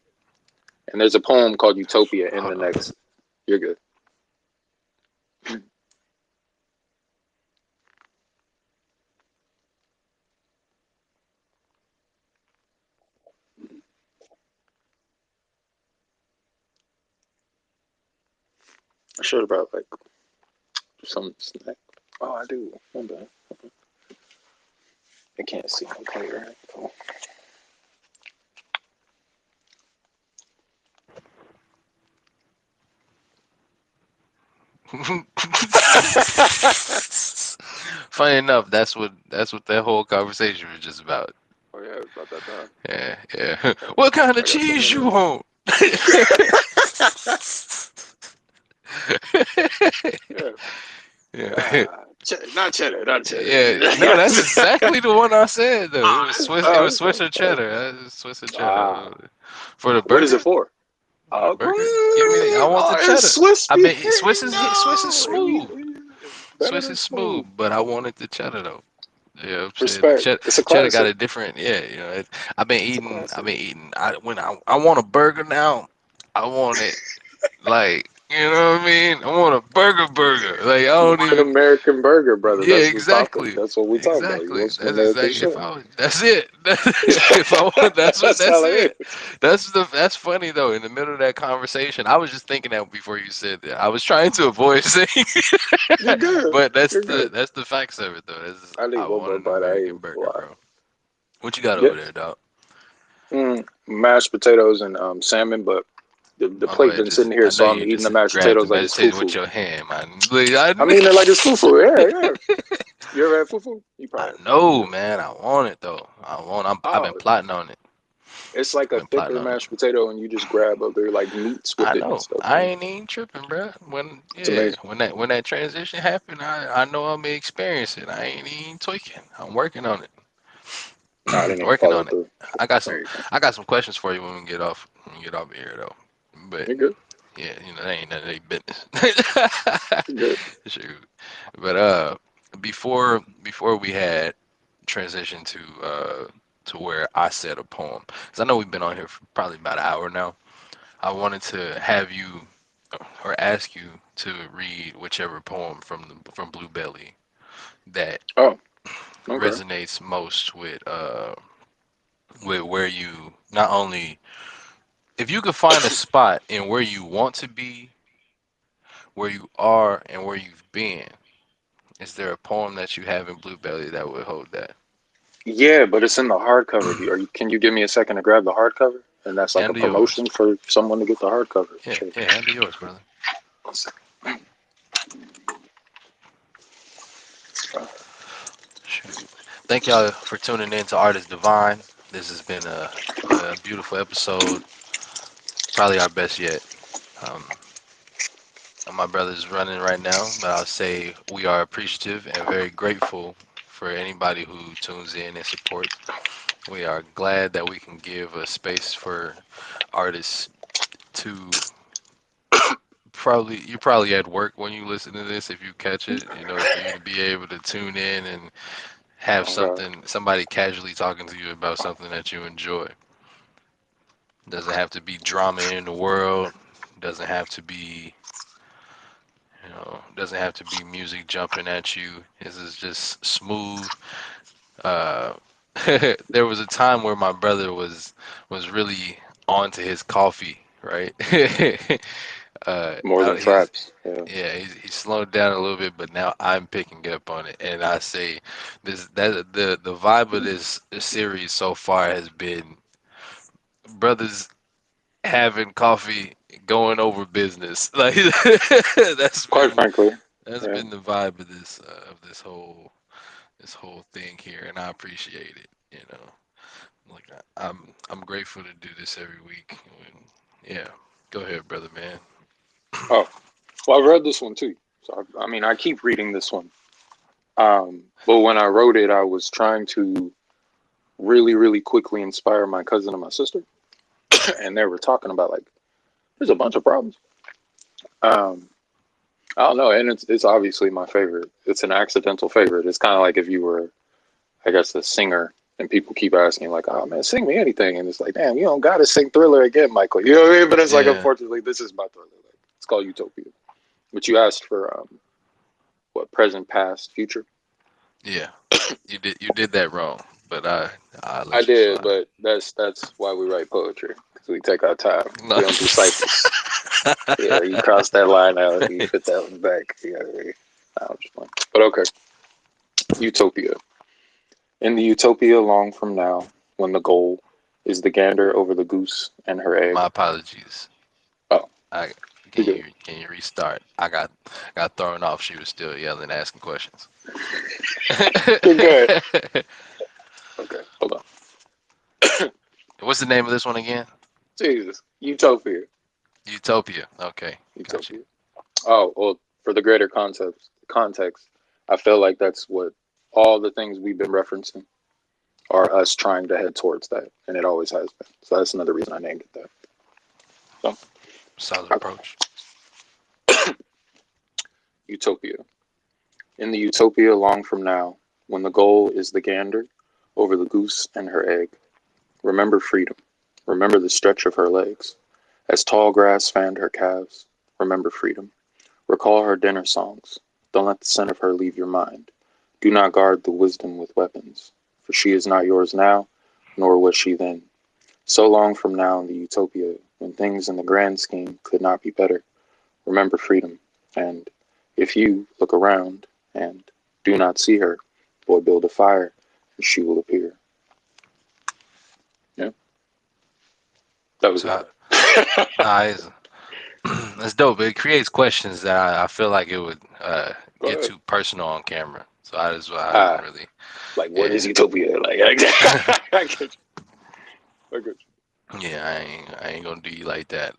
and there's a poem called Utopia in the Hold on. next. You're good. I should have brought like some snack. Oh, I do. My bad. I can't see my plate right. Cool. Funny enough, that's what that whole conversation was just about. Oh yeah, it's about that time. Yeah, yeah. What kind of I got some cheese you minutes. want? Yeah. Yeah. Not cheddar, not cheddar. Yeah, no, that's exactly the one I said though. It was Swiss. It was Swiss Okay. or cheddar. Swiss or cheddar for the What is it burger. for? For the burger, give me the. I want the It's cheddar. Swiss I be mean, hitting. Swiss is No, smooth. better Swiss than is smooth, smooth. but I wanted the cheddar though. Yeah, I'm saying the Respect. cheddar, It's a cheddar got classic. a different. Yeah, I've been It's a eating. I've classic. been eating. I want a burger now. I want it like, you know what I mean. I want a burger. Like I You don't want an even. American burger, brother. Yeah, That's what's popping. exactly. That's what we talking about. You Exactly. want some That's American exactly. If shit. I was, that's it. If I want, That's that's all it it. is. That's funny though. In the middle of that conversation, I was just thinking that before you said that. I was trying to avoid saying, You're good. but that's You're the good. that's the facts of it though. I need I one want more an bite. I ain't American even burger, gonna lie. bro. What you got Yeah. over there, dog? Mashed potatoes and salmon, but the My plate man been sitting just, here, I know so I'm you eating just the mashed grabbed the potatoes like mashed it's potato with fufu. your hand, man. Like, I, I mean it like it's fufu. Yeah, yeah. You ever had fufu? You I probably know, yeah. man. I want it though. I've been Oh, plotting on it. it's like I've a been plotting thicker on it. mashed potato, and you just grab other like meats I with it and know. stuff. I And ain't even tripping, bro. it's amazing. When that transition happened, I know I'm gonna experience it. I ain't even tweaking. I'm working on No, I it. didn't even Working follow on it. through. I got some There you go. I got some questions for you when we get off here though. But You're good. yeah, you know, that ain't none of their business. You're good. Shoot. But before we had transitioned to where I said a poem, because I know we've been on here for probably about an hour now. I wanted to have you or ask you to read whichever poem from Blue Belly that Oh, okay. resonates most with where you not only if you could find a spot in where you want to be, where you are, and where you've been. Is there a poem that you have in Blue Belly that would hold that? Yeah, but it's in the hardcover. Can you give me a second to grab the hardcover? And that's like a Handle yours. promotion for someone to get the hardcover. Yeah, Check. yeah, handle yours, brother. One second. Shoot. Thank y'all for tuning in to Artist Divine. This has been a beautiful episode, probably our best yet. Um, my brother's running right now, but I'll say we are appreciative and very grateful for anybody who tunes in and supports. We are glad that we can give a space for artists to you're probably at work when you listen to this if you catch it, you know, for you to be able to tune in and have Okay. somebody casually talking to you about something that you enjoy. Doesn't have to be drama in the world, doesn't have to be, doesn't have to be music jumping at you. This is just smooth. Uh, there was a time where my brother was really onto his coffee, right? More than He's traps. Yeah. yeah, he's slowed down a little bit, but now I'm picking up on it, and I say the vibe of this series so far has been brothers having coffee, going over business. Like that's Quite been frankly. that's Yeah. been the vibe of this whole thing here, and I appreciate it. You know, like I'm grateful to do this every week. Yeah, go ahead, brother man. Oh, well, I read this one too. So I mean, I keep reading this one. But when I wrote it, I was trying to really, really quickly inspire my cousin and my sister, and they were talking about like there's a bunch of problems. Um, I don't know, and it's obviously my favorite. It's an accidental favorite. It's kind of like if you were, I guess, a singer, and people keep asking like, "Oh man, sing me anything," and it's like, "Damn, you don't gotta sing Thriller again, Michael." You know what I mean? But it's like, Yeah, unfortunately, this is my Thriller. Like, it's called Utopia. But you asked for what present, past, future. yeah, you did that wrong, but I I let you did, slide. but that's why we write poetry because we take our time. No. We don't do ciphers. Yeah, you cross that line out, you fit that one back. Yeah, I'm just playing. But okay, Utopia. In the utopia long from now, when the goal is the gander over the goose and her My egg. apologies. Oh, I you're good. can you restart? I got thrown off. She was still yelling, asking questions. You're good. Okay, hold on. What's the name of this one again? Jesus, Utopia. Utopia. Okay, got you. Utopia. Oh, well, for the greater context, I feel like that's what all the things we've been referencing are us trying to head towards that, and it always has been. So that's another reason I named it that. So, Solid okay. approach. Utopia. In the utopia long from now, when the goal is the gander over the goose and her egg, remember freedom. Remember the stretch of her legs. As tall grass fanned her calves, remember freedom. Recall her dinner songs. Don't let the scent of her leave your mind. Do not guard the wisdom with weapons, for she is not yours now, nor was she then. So long from now in the utopia, when things in the grand scheme could not be better, remember freedom. And if you look around and do not see her, boy, build a fire, and she will appear. That was So my bad. nah, it's dope. It creates questions that I feel like it would Go get ahead. too personal on camera. So I didn't Ah, really. like what is Yeah. utopia? Like I get you. I get Yeah, I ain't gonna do you like that.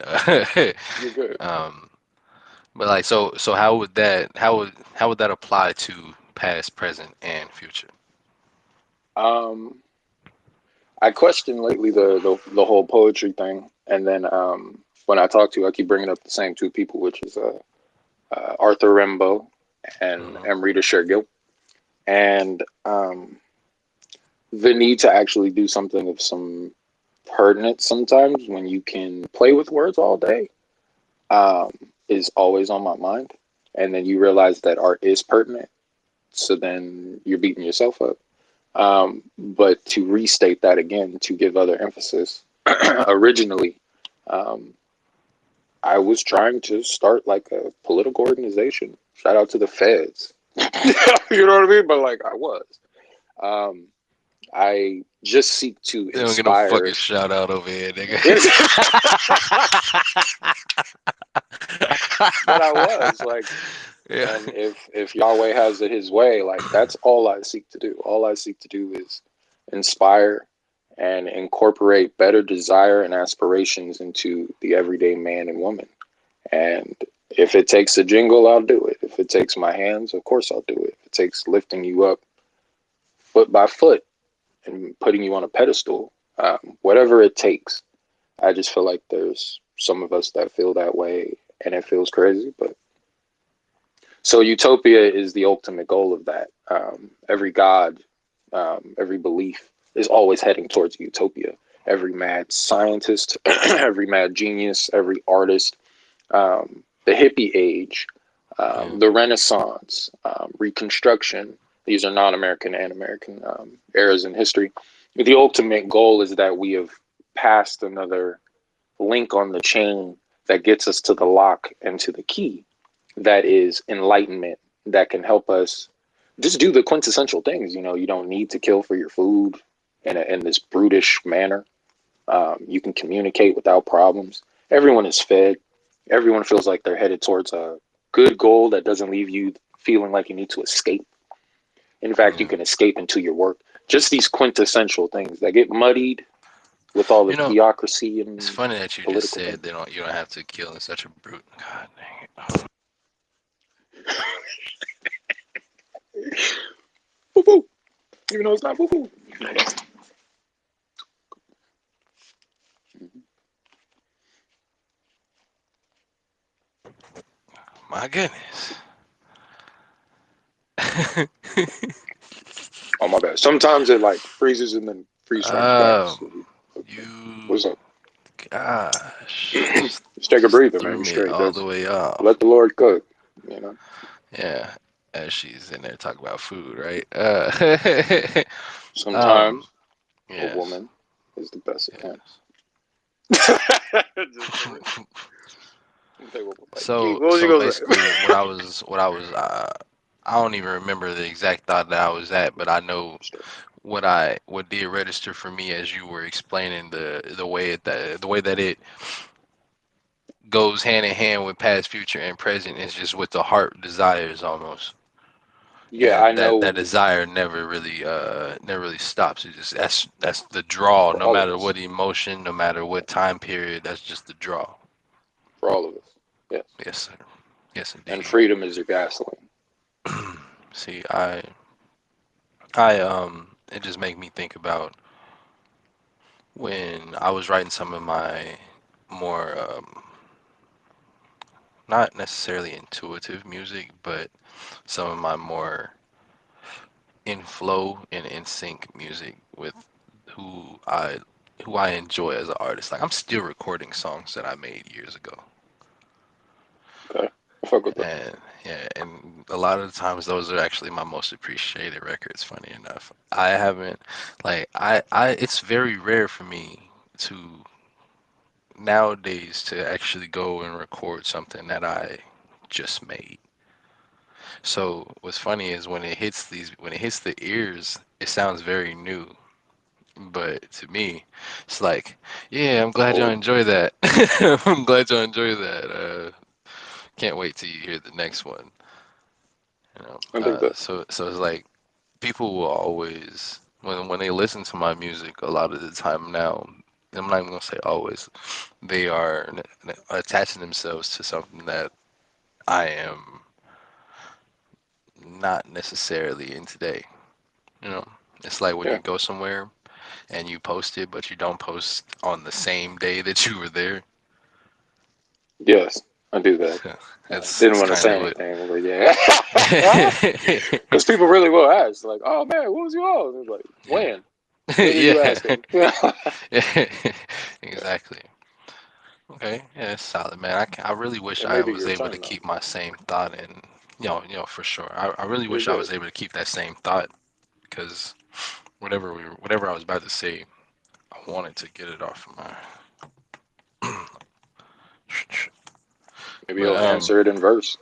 you. You're good. um, but like, so how would that apply to past, present, and future? Um, I question lately the whole poetry thing, and then when I talk to you, I keep bringing up the same two people, which is Arthur Rimbaud and Hmm. Amrita Shergill, and the need to actually do something of some pertinence sometimes when you can play with words all day um, is always on my mind. And then you realize that art is pertinent, so then you're beating yourself up. But to restate that again, to give other emphasis, originally, um, I was trying to start like a political organization. Shout out to the feds. You know what I mean? But like I was. Um, I just seek to They don't get no fucking inspire. shout out over here, nigga. But I was like, Yeah. and if Yahweh has it His way, like that's all I seek to do. All I seek to do is inspire and incorporate better desire and aspirations into the everyday man and woman. And if it takes a jingle, I'll do it. If it takes my hands, of course I'll do it. If it takes lifting you up foot by foot and putting you on a pedestal, whatever it takes. I just feel like there's some of us that feel that way, and it feels crazy. But so utopia is the ultimate goal of that. Every god, every belief is always heading towards utopia. Every mad scientist, every mad genius, every artist, the hippie age, Yeah. the Renaissance, Reconstruction. These are non-American and American eras in history. The ultimate goal is that we have passed another link on the chain that gets us to the lock and to the key. That is enlightenment that can help us just do the quintessential things. You know, you don't need to kill for your food in this brutish manner. You can communicate without problems. Everyone is fed. Everyone feels like they're headed towards a good goal that doesn't leave you feeling like you need to escape. In fact, you Yeah. can escape into your work. Just these quintessential things that get muddied with all the You know, theocracy it's and funny that you just political said things. they don't. You don't have to kill in such a brute. God dang it. Foo foo. Even though it's not foo foo. My goodness. Oh my bad. Sometimes it like freezes and then freeze frames back. um, So, okay. you, What's up? gosh, just, Just take a just breather, man. threw You me straight. all the That's way off. let the Lord cook. You know. Yeah, as she's in there talking about food, right? Um, Sometimes a yes, woman is the best at camp. yes. Just for real. They were like, Keith, So, what was you so gonna basically, say? what I was, I don't even remember the exact thought that I was at, but I know Straight. what did register for me as you were explaining the way that it goes hand in hand with past, future, and present is just what the heart desires almost. Yeah, I And that know desire never really stops. It just that's the draw, for no all of matter us. what emotion, no matter what time period, that's just the draw. For all of us. Yes. Yes, sir. Yes, And indeed. freedom is your gasoline. See, it just make me think about when I was writing some of my more not necessarily intuitive music, but some of my more in flow and in sync music with who I who I enjoy as an artist. Like I'm still recording songs that I made years ago. Okay. I fuck with that. And yeah, and a lot of the times those are actually my most appreciated records, funny enough. I haven't I it's very rare for me to nowadays to actually go and record something that I just made. So what's funny is when it hits the ears, it sounds very new. But to me, it's like, yeah, I'm glad y'all Cold. enjoy that. I'm glad y'all enjoy that. Can't wait till you hear the next one. You know, I dig that. so it's like people will always when they listen to my music a lot of the time now. I'm not even gonna say always. They are attaching themselves to something that I am not necessarily in today. You know, it's like when Yeah. you go somewhere and you post it, but you don't post on the same day that you were there. Yes, I do that. Didn't It's want to kind of say what. anything, but yeah. Because people really will ask, like, "Oh man, what was you on?" It's like, Yeah. "When? When are you Yeah. asking?" Yeah. Exactly. Okay. Yeah, it's solid, man. I really wish It may I be was your able to turn though. keep my same thought and for sure. I really You're wish I good. was able to keep that same thought because whatever I was about to say, I wanted to get it off of my. Maybe But you'll answer it in verse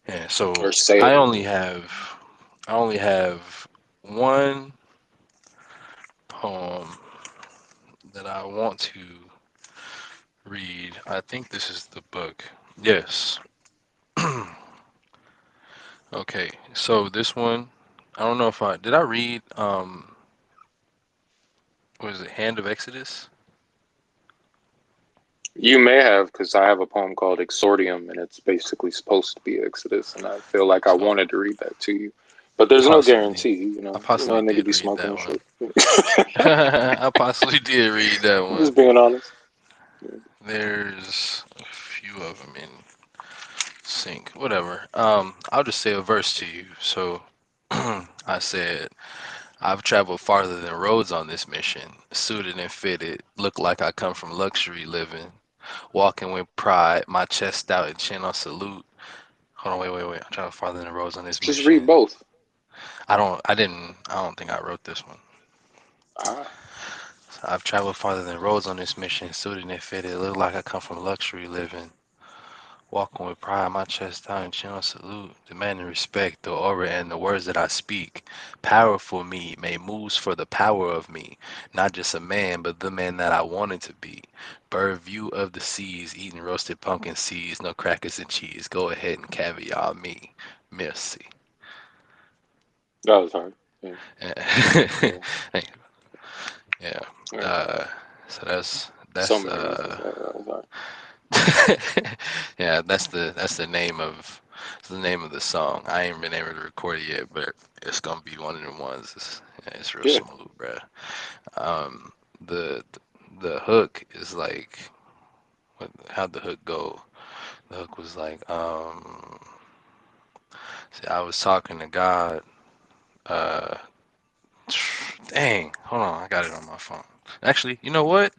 yeah. So or say I it in only verse. have I only have one poem that I want to read. I think this is the book. Yes. Okay. So this one, I don't know if I did I read what is it, Hand of Exodus? You may have, because I have a poem called Exordium, and it's basically supposed to be Exodus, and I feel like I So wanted to read that to you, but there's no possibly guarantee. I A possibly nigga did be read smoking that and one. shit. I possibly did read that I'm one. just being honest. There's a few of them in sync. Whatever. I'll just say a verse to you. So I said, I've traveled farther than roads on this mission, suited and fitted, look like I come from luxury living, walking with pride, my chest out and chin on salute. Hold on, wait. I traveled farther than roads on this Just read mission. both. I don't think I wrote this one. Ah, I've traveled farther than roads on this mission, suited and fitted, look like I come from luxury living. Walking with pride, my chest out and chin on salute, demanding respect, the aura and the words that I speak. Powerful me, made moves for the power of me. Not just a man, but the man that I wanted to be. Bird view of the seas, eating roasted pumpkin seeds, no crackers and cheese. Go ahead and caviar me. Merci. that was hard. Yeah, yeah, Yeah. yeah. Uh, so So that's many reasons why that was hard. yeah, that's the name of the song. I ain't been able to record it yet, but it's gonna be one of them ones. It's real Yeah, smooth, bruh. Um, the the hook is like how'd the hook go? The hook was like, see, I was talking to God. Uh, dang, hold on, I got it on my phone. Actually, you know what?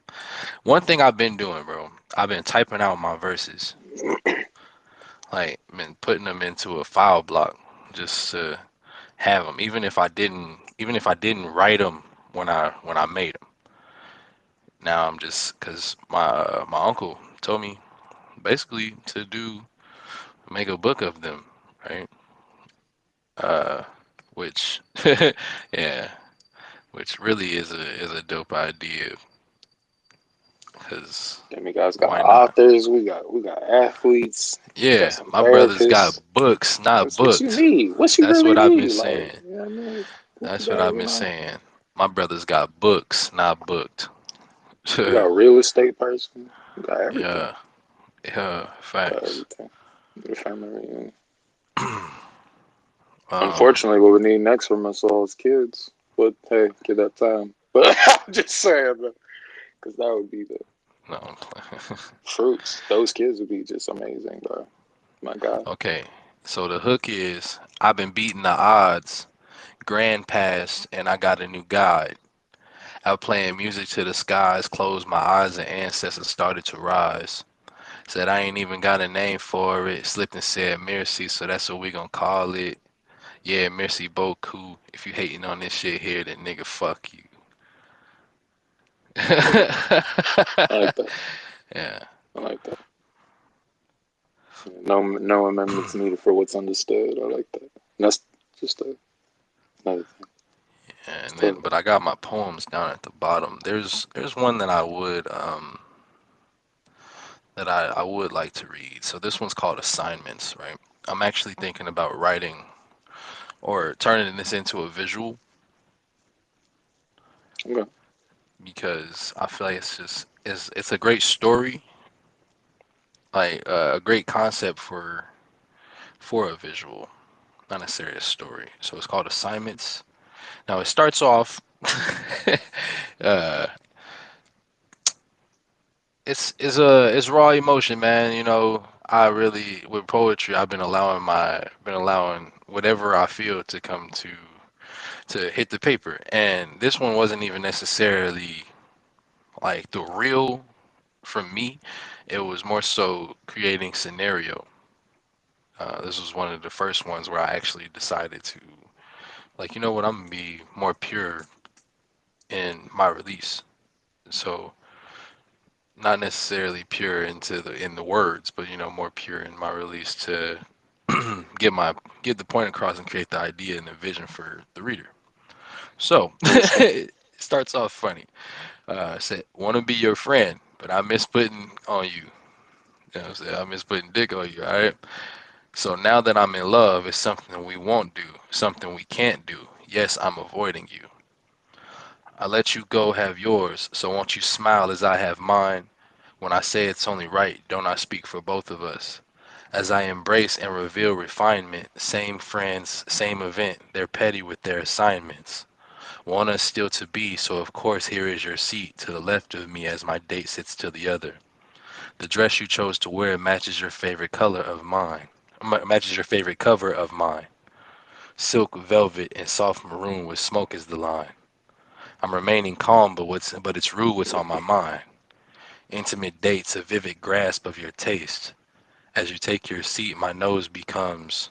One thing I've been doing, bro, I've been typing out my verses, like, been putting them into a file block just to have them, even if I didn't write them when I made them. Now I'm just because my uncle told me basically to make a book of them, right? Uh, which yeah, which really is a dope idea because then we guys got why not? authors. We got athletes. We got Yeah, some my brother's got therapists. books, not What you booked. need? What you That's really what I've been need? Like, saying. you know what I mean? We That's what got, I've been saying. My brother's got books, not booked. we got a real estate person. We got everything. Yeah, yeah, Got facts. everything. The family reunion. Um, Unfortunately, what we need next from us all is kids. But hey, give that time. But I'm just saying, because that would be the no, I'm playing. fruits. Those kids would be just amazing, bro. My God. Okay, so the hook is I've been beating the odds, grand past, and I got a new guide. Out playing music to the skies, closed my eyes and ancestors started to rise. Said I ain't even got a name for it. Slipped and said Mercy, so that's what we gonna call it. Yeah, Mercy Boku. If you hating on this shit here, then nigga fuck you. I like that. I like that. Yeah. I like that. No amendments needed for what's understood. I like that. And that's just another thing. And then, So, but I got my poems down at the bottom. There's one that I would like to read. So this one's called Assignments, right? I'm actually thinking about writing or turning this into a visual okay. because I feel like it's a great story, like a great concept for a visual, not necessarily a story. So it's called Assignments. Now it starts off. uh, it's raw emotion, man. You know, I really with poetry, I've been allowing whatever I feel to come to hit the paper, and this one wasn't even necessarily like the real from me. It was more so creating scenario. This was one of the first ones where I actually decided to like, you know what, I'm gonna be more pure in my release. So not necessarily pure in the words, but you know, more pure in my release to get my get the point across and create the idea and the vision for the reader. So Understand. it starts off funny. Said, want to be your friend, but I miss putting on you. You know what I'm saying? I miss putting dick on you. All right. So now that I'm in love, it's something we won't do, something we can't do. Yes, I'm avoiding you. I let you go have yours, so won't you smile as I have mine? When I say it's only right, don't I speak for both of us? As I embrace and reveal refinement, same friends, same event, they're petty with their assignments. Want us still to be, so of course here is your seat to the left of me as my date sits to the other. The dress you chose to wear matches your favorite color of mine. Matches your favorite cover of mine. Silk velvet and soft maroon with smoke is the line. I'm remaining calm, but it's rude what's on my mind. Intimate dates, a vivid grasp of your taste. As you take your seat, my nose becomes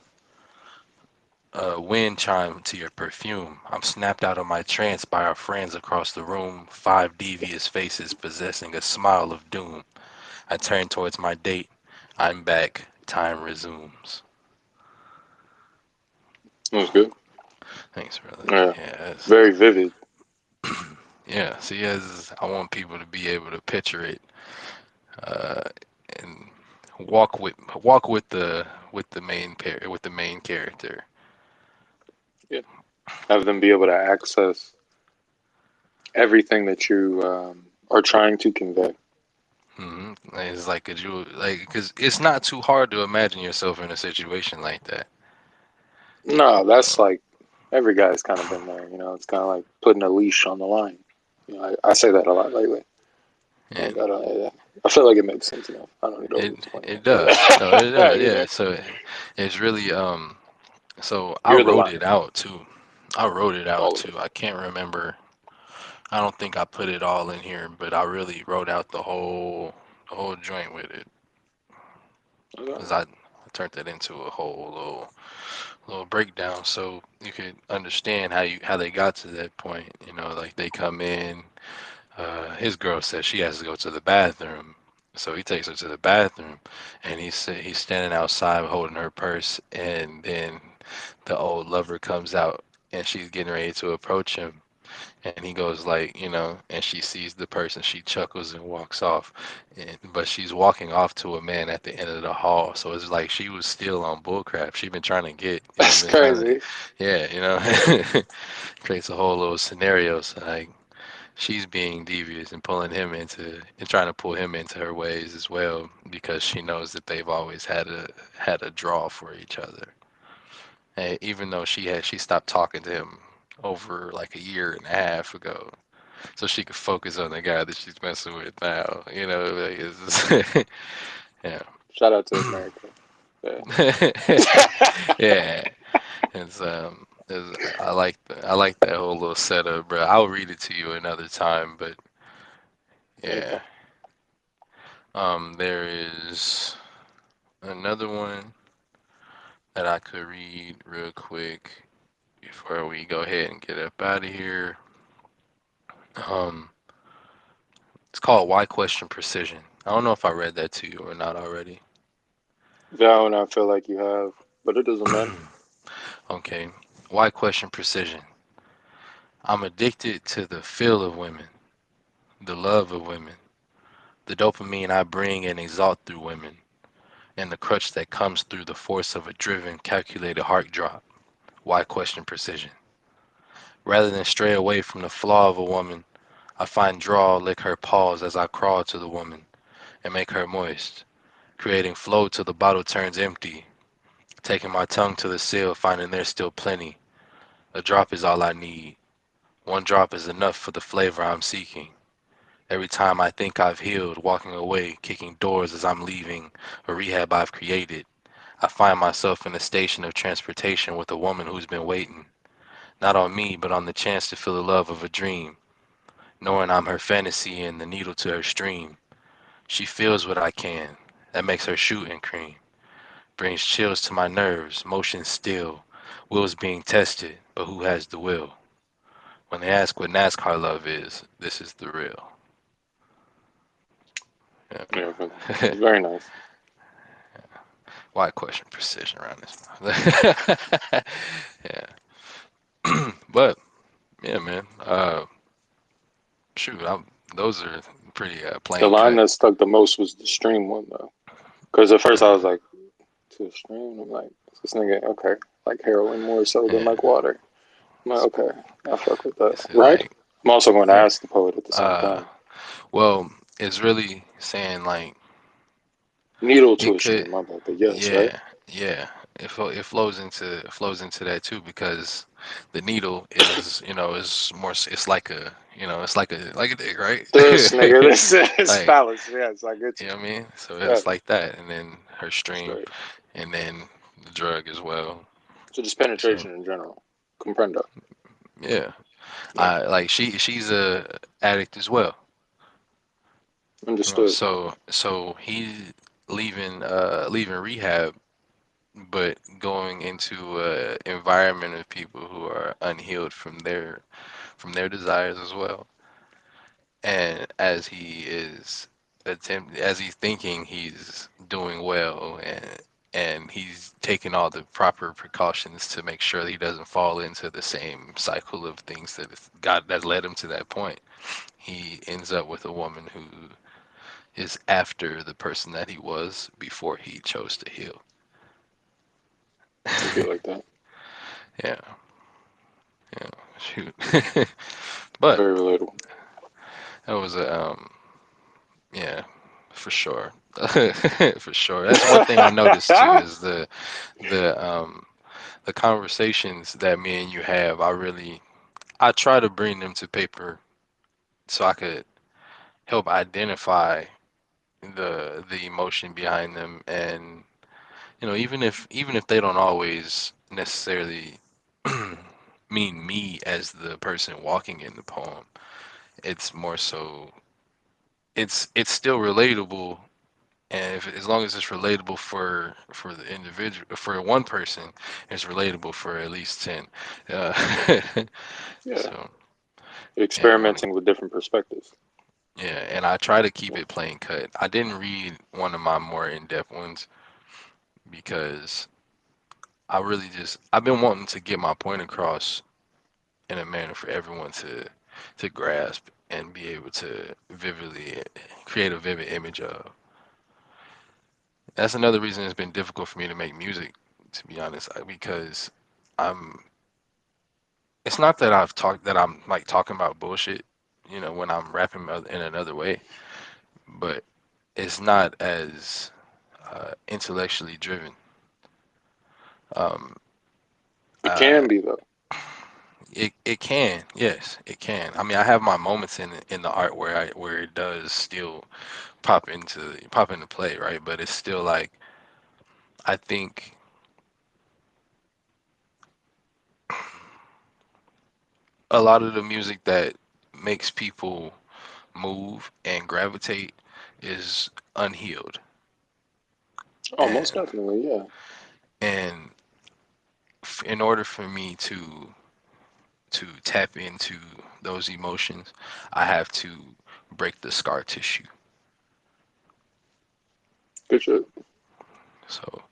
a wind chime to your perfume. I'm snapped out of my trance by our friends across the room, five devious faces possessing a smile of doom. I turn towards my date. I'm back. Time resumes. That was good. Thanks, brother. Yeah. Yeah, Very vivid. yeah. See, as I want people to be able to picture it, uh, and walk with the with the main character. Yeah. Have them be able to access everything that you are trying to convey. It's like, could you like, because it's not too hard to imagine yourself in a situation like that. No, You that's like every guy's kind of been there. It's kind of like putting a leash on the line. I say that a lot lately. know, Like I feel like it makes sense enough. I don't need to over it explain it it, does. No, it but does. Yeah. So it's really So I you're the wrote line, it out too. I wrote it out all of it. too. I can't remember. I don't think I put it all in here, but I really wrote out the whole joint with it Okay. because I turned it into a whole little breakdown so you could understand how they got to that point. You know, like they come in. His girl says she has to go to the bathroom. So he takes her to the bathroom, and he's standing outside holding her purse, and then the old lover comes out, and she's getting ready to approach him, and he goes like, you know, and she sees the purse, and she chuckles and walks off, but she's walking off to a man at the end of the hall, so it's like she was still on bullcrap. She'd been trying to get, you know, That's been trying to, crazy. yeah, you know, creates a whole little scenario. So like she's being devious and pulling him into and trying to pull him into her ways as well because she knows that they've always had a draw for each other. And even though she stopped talking to him over like a year and a half ago, so she could focus on the guy that she's messing with now. You know, like it's yeah, Shout out to America. Yeah. yeah. I like that whole little setup, bro. I'll read it to you another time, but yeah. Anytime. There is another one that I could read real quick before we go ahead and get up out of here. Um, it's called Why Question Precision. I don't know if I read that to you or not already. That one I feel like you have, but it doesn't matter. Okay. Why question precision? I'm addicted to the feel of women, the love of women, the dopamine I bring and exalt through women, and the crutch that comes through the force of a driven, calculated heart drop. Why question precision? Rather than stray away from the flaw of a woman, I find draw lick her paws as I crawl to the woman and make her moist, creating flow till the bottle turns empty, taking my tongue to the seal, finding there's still plenty. A drop is all I need. One drop is enough for the flavor I'm seeking. Every time I think I've healed, walking away, kicking doors as I'm leaving a rehab I've created, I find myself in a station of transportation with a woman who's been waiting, not on me, but on the chance to feel the love of a dream, knowing I'm her fantasy and the needle to her stream. She feels what I can. That makes her shoot and cream. Brings chills to my nerves, motion still. Will's being tested, but who has the will? When they ask what NASCAR love is, this is the real. Yeah, but Yeah. it's very nice. Why question precision around this? Yeah. But yeah, man. Shoot, those are pretty The plain line cut. that stuck the most was the stream one though, because at first I was Uh, like, to a stream. I'm like, this nigga, okay, like heroin more so than yeah. like water. I'm like, It's, okay, I fuck with that. it's Right? like I'm also going to yeah. ask the poet at the same Uh, time. well, it's really saying like Needle to it a could. stream, my bad, but yes, right? Yeah, yeah. It flows into that too because the needle is is more it's like a it's like a dick, right? This nigga, this is Like phallus. Yes, I get you you. know what I mean? So Yeah, it's like that, and then her stream, straight. and then the drug as well. So just So penetration in general. Comprendo. yeah, Yeah, I like she's a addict as well. understood. So he's leaving rehab, but going into a environment of people who are unhealed from their desires as well. And as he is as he's thinking he's doing well, and he's taking all the proper precautions to make sure that he doesn't fall into the same cycle of things that led him to that point. He ends up with a woman who is after the person that he was before he chose to heal. It'd be like that. Yeah, yeah, shoot. But Very relatable. that was a yeah, for sure. For sure. That's one thing I noticed too is the the conversations that me and you have. I try to bring them to paper so I could help identify the emotion behind them, and even if they don't always necessarily mean me as the person walking in the poem, it's more so it's still relatable. And as long as it's relatable for the individual, for one person, it's relatable for at least 10. Uh, Yeah, so yeah, man. experimenting with different perspectives. Yeah, and I try to keep Yeah, it plain cut. I didn't read one of my more in-depth ones because I've been wanting to get my point across in a manner for everyone to grasp and be able to vividly create a vivid image of. That's another reason it's been difficult for me to make music, to be honest, because I'm. It's not that I'm like talking about bullshit, when I'm rapping in another way, but it's not as intellectually driven. Um, it uh, can be though. it can, yes, it can. I mean, I have my moments in the art where it does still pop into play, right? But it's still like I think a lot of the music that makes people move and gravitate is unhealed. Oh, most And definitely. Yeah, and in order for me to tap into those emotions, I have to break the scar tissue. good shit. So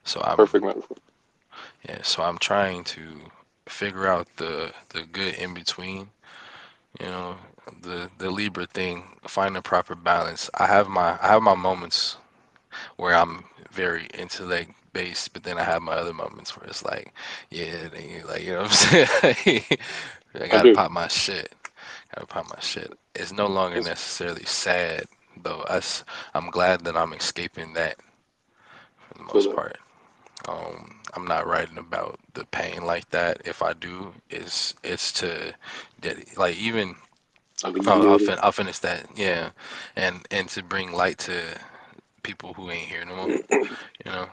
so I'm Perfect metaphor. yeah, so I'm trying to. figure out the good in between. You know, the Libra thing, find the proper balance. I have my moments where I'm very intellect based, but then I have my other moments where it's like, yeah, they, like you know what I'm saying. I I gotta do. pop my shit. Gotta pop my shit. It's no longer It's necessarily sad though. I'm glad that I'm escaping that for the feel most it. part. I'm not writing about the pain like that. If I do, it's to like even Alleviate it I'll finish that. Yeah, and to bring light to people who ain't here no more. You know.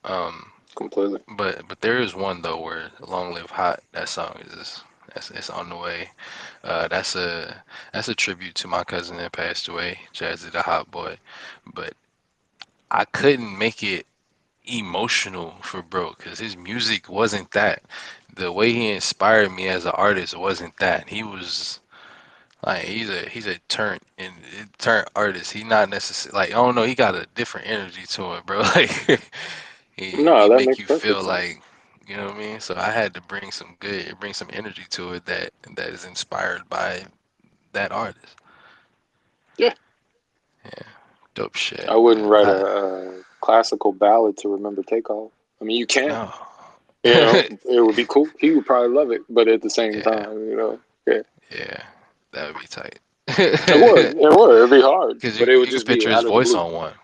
Um, completely. but there is one though where "Long Live Hot" that song is that's it's on the way. That's a tribute to my cousin that passed away, Jazzy the Hot Boy. But I couldn't make it emotional for bro because his music wasn't that. The way he inspired me as an artist wasn't that. He was like he's a turnt artist. He not necessarily like I don't know. He got a different energy to him, bro. Like he No, that make makes you perfect feel sense. like you know what I mean. So I had to bring some energy to it that is inspired by that artist. Yeah, Yeah, dope shit, I wouldn't man. write a classical ballad to remember Takeoff. I mean, you can. No. You know, it would be cool. He would probably love it, but at the same Yeah, time, yeah, yeah, that would be tight. it would. It would. It'd be hard, Because but it would you could just be picture his out of the voice blue. on one.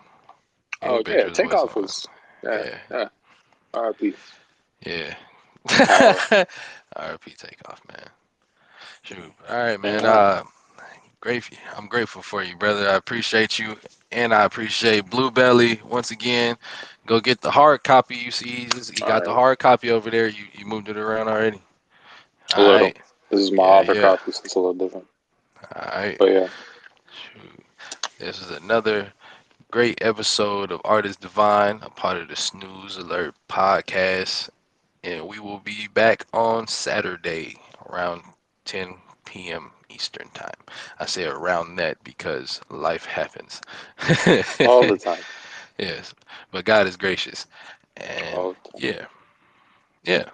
You Oh could yeah, picture his voice on Takeoff one. was yeah, Yeah, yeah. R.I.P. yeah. Power. R.I.P. Takeoff, man. Shoot. All right, man. Yeah. Great. I'm grateful for you, brother. I appreciate you, and I appreciate Blue Belly once again. Go get the hard copy. You see, you All got the right. hard copy over there. You moved it around already. A All little. right. This is my Yeah, author yeah. copy, so it's a little different. All right. But yeah. Shoot. This is another great episode of Artist Divine, a part of the Snooze Alert podcast. And we will be back on Saturday around 10 p.m. Eastern Time. I say around that because life happens. All the time. Yes, but God is gracious. And All the time. yeah, yeah.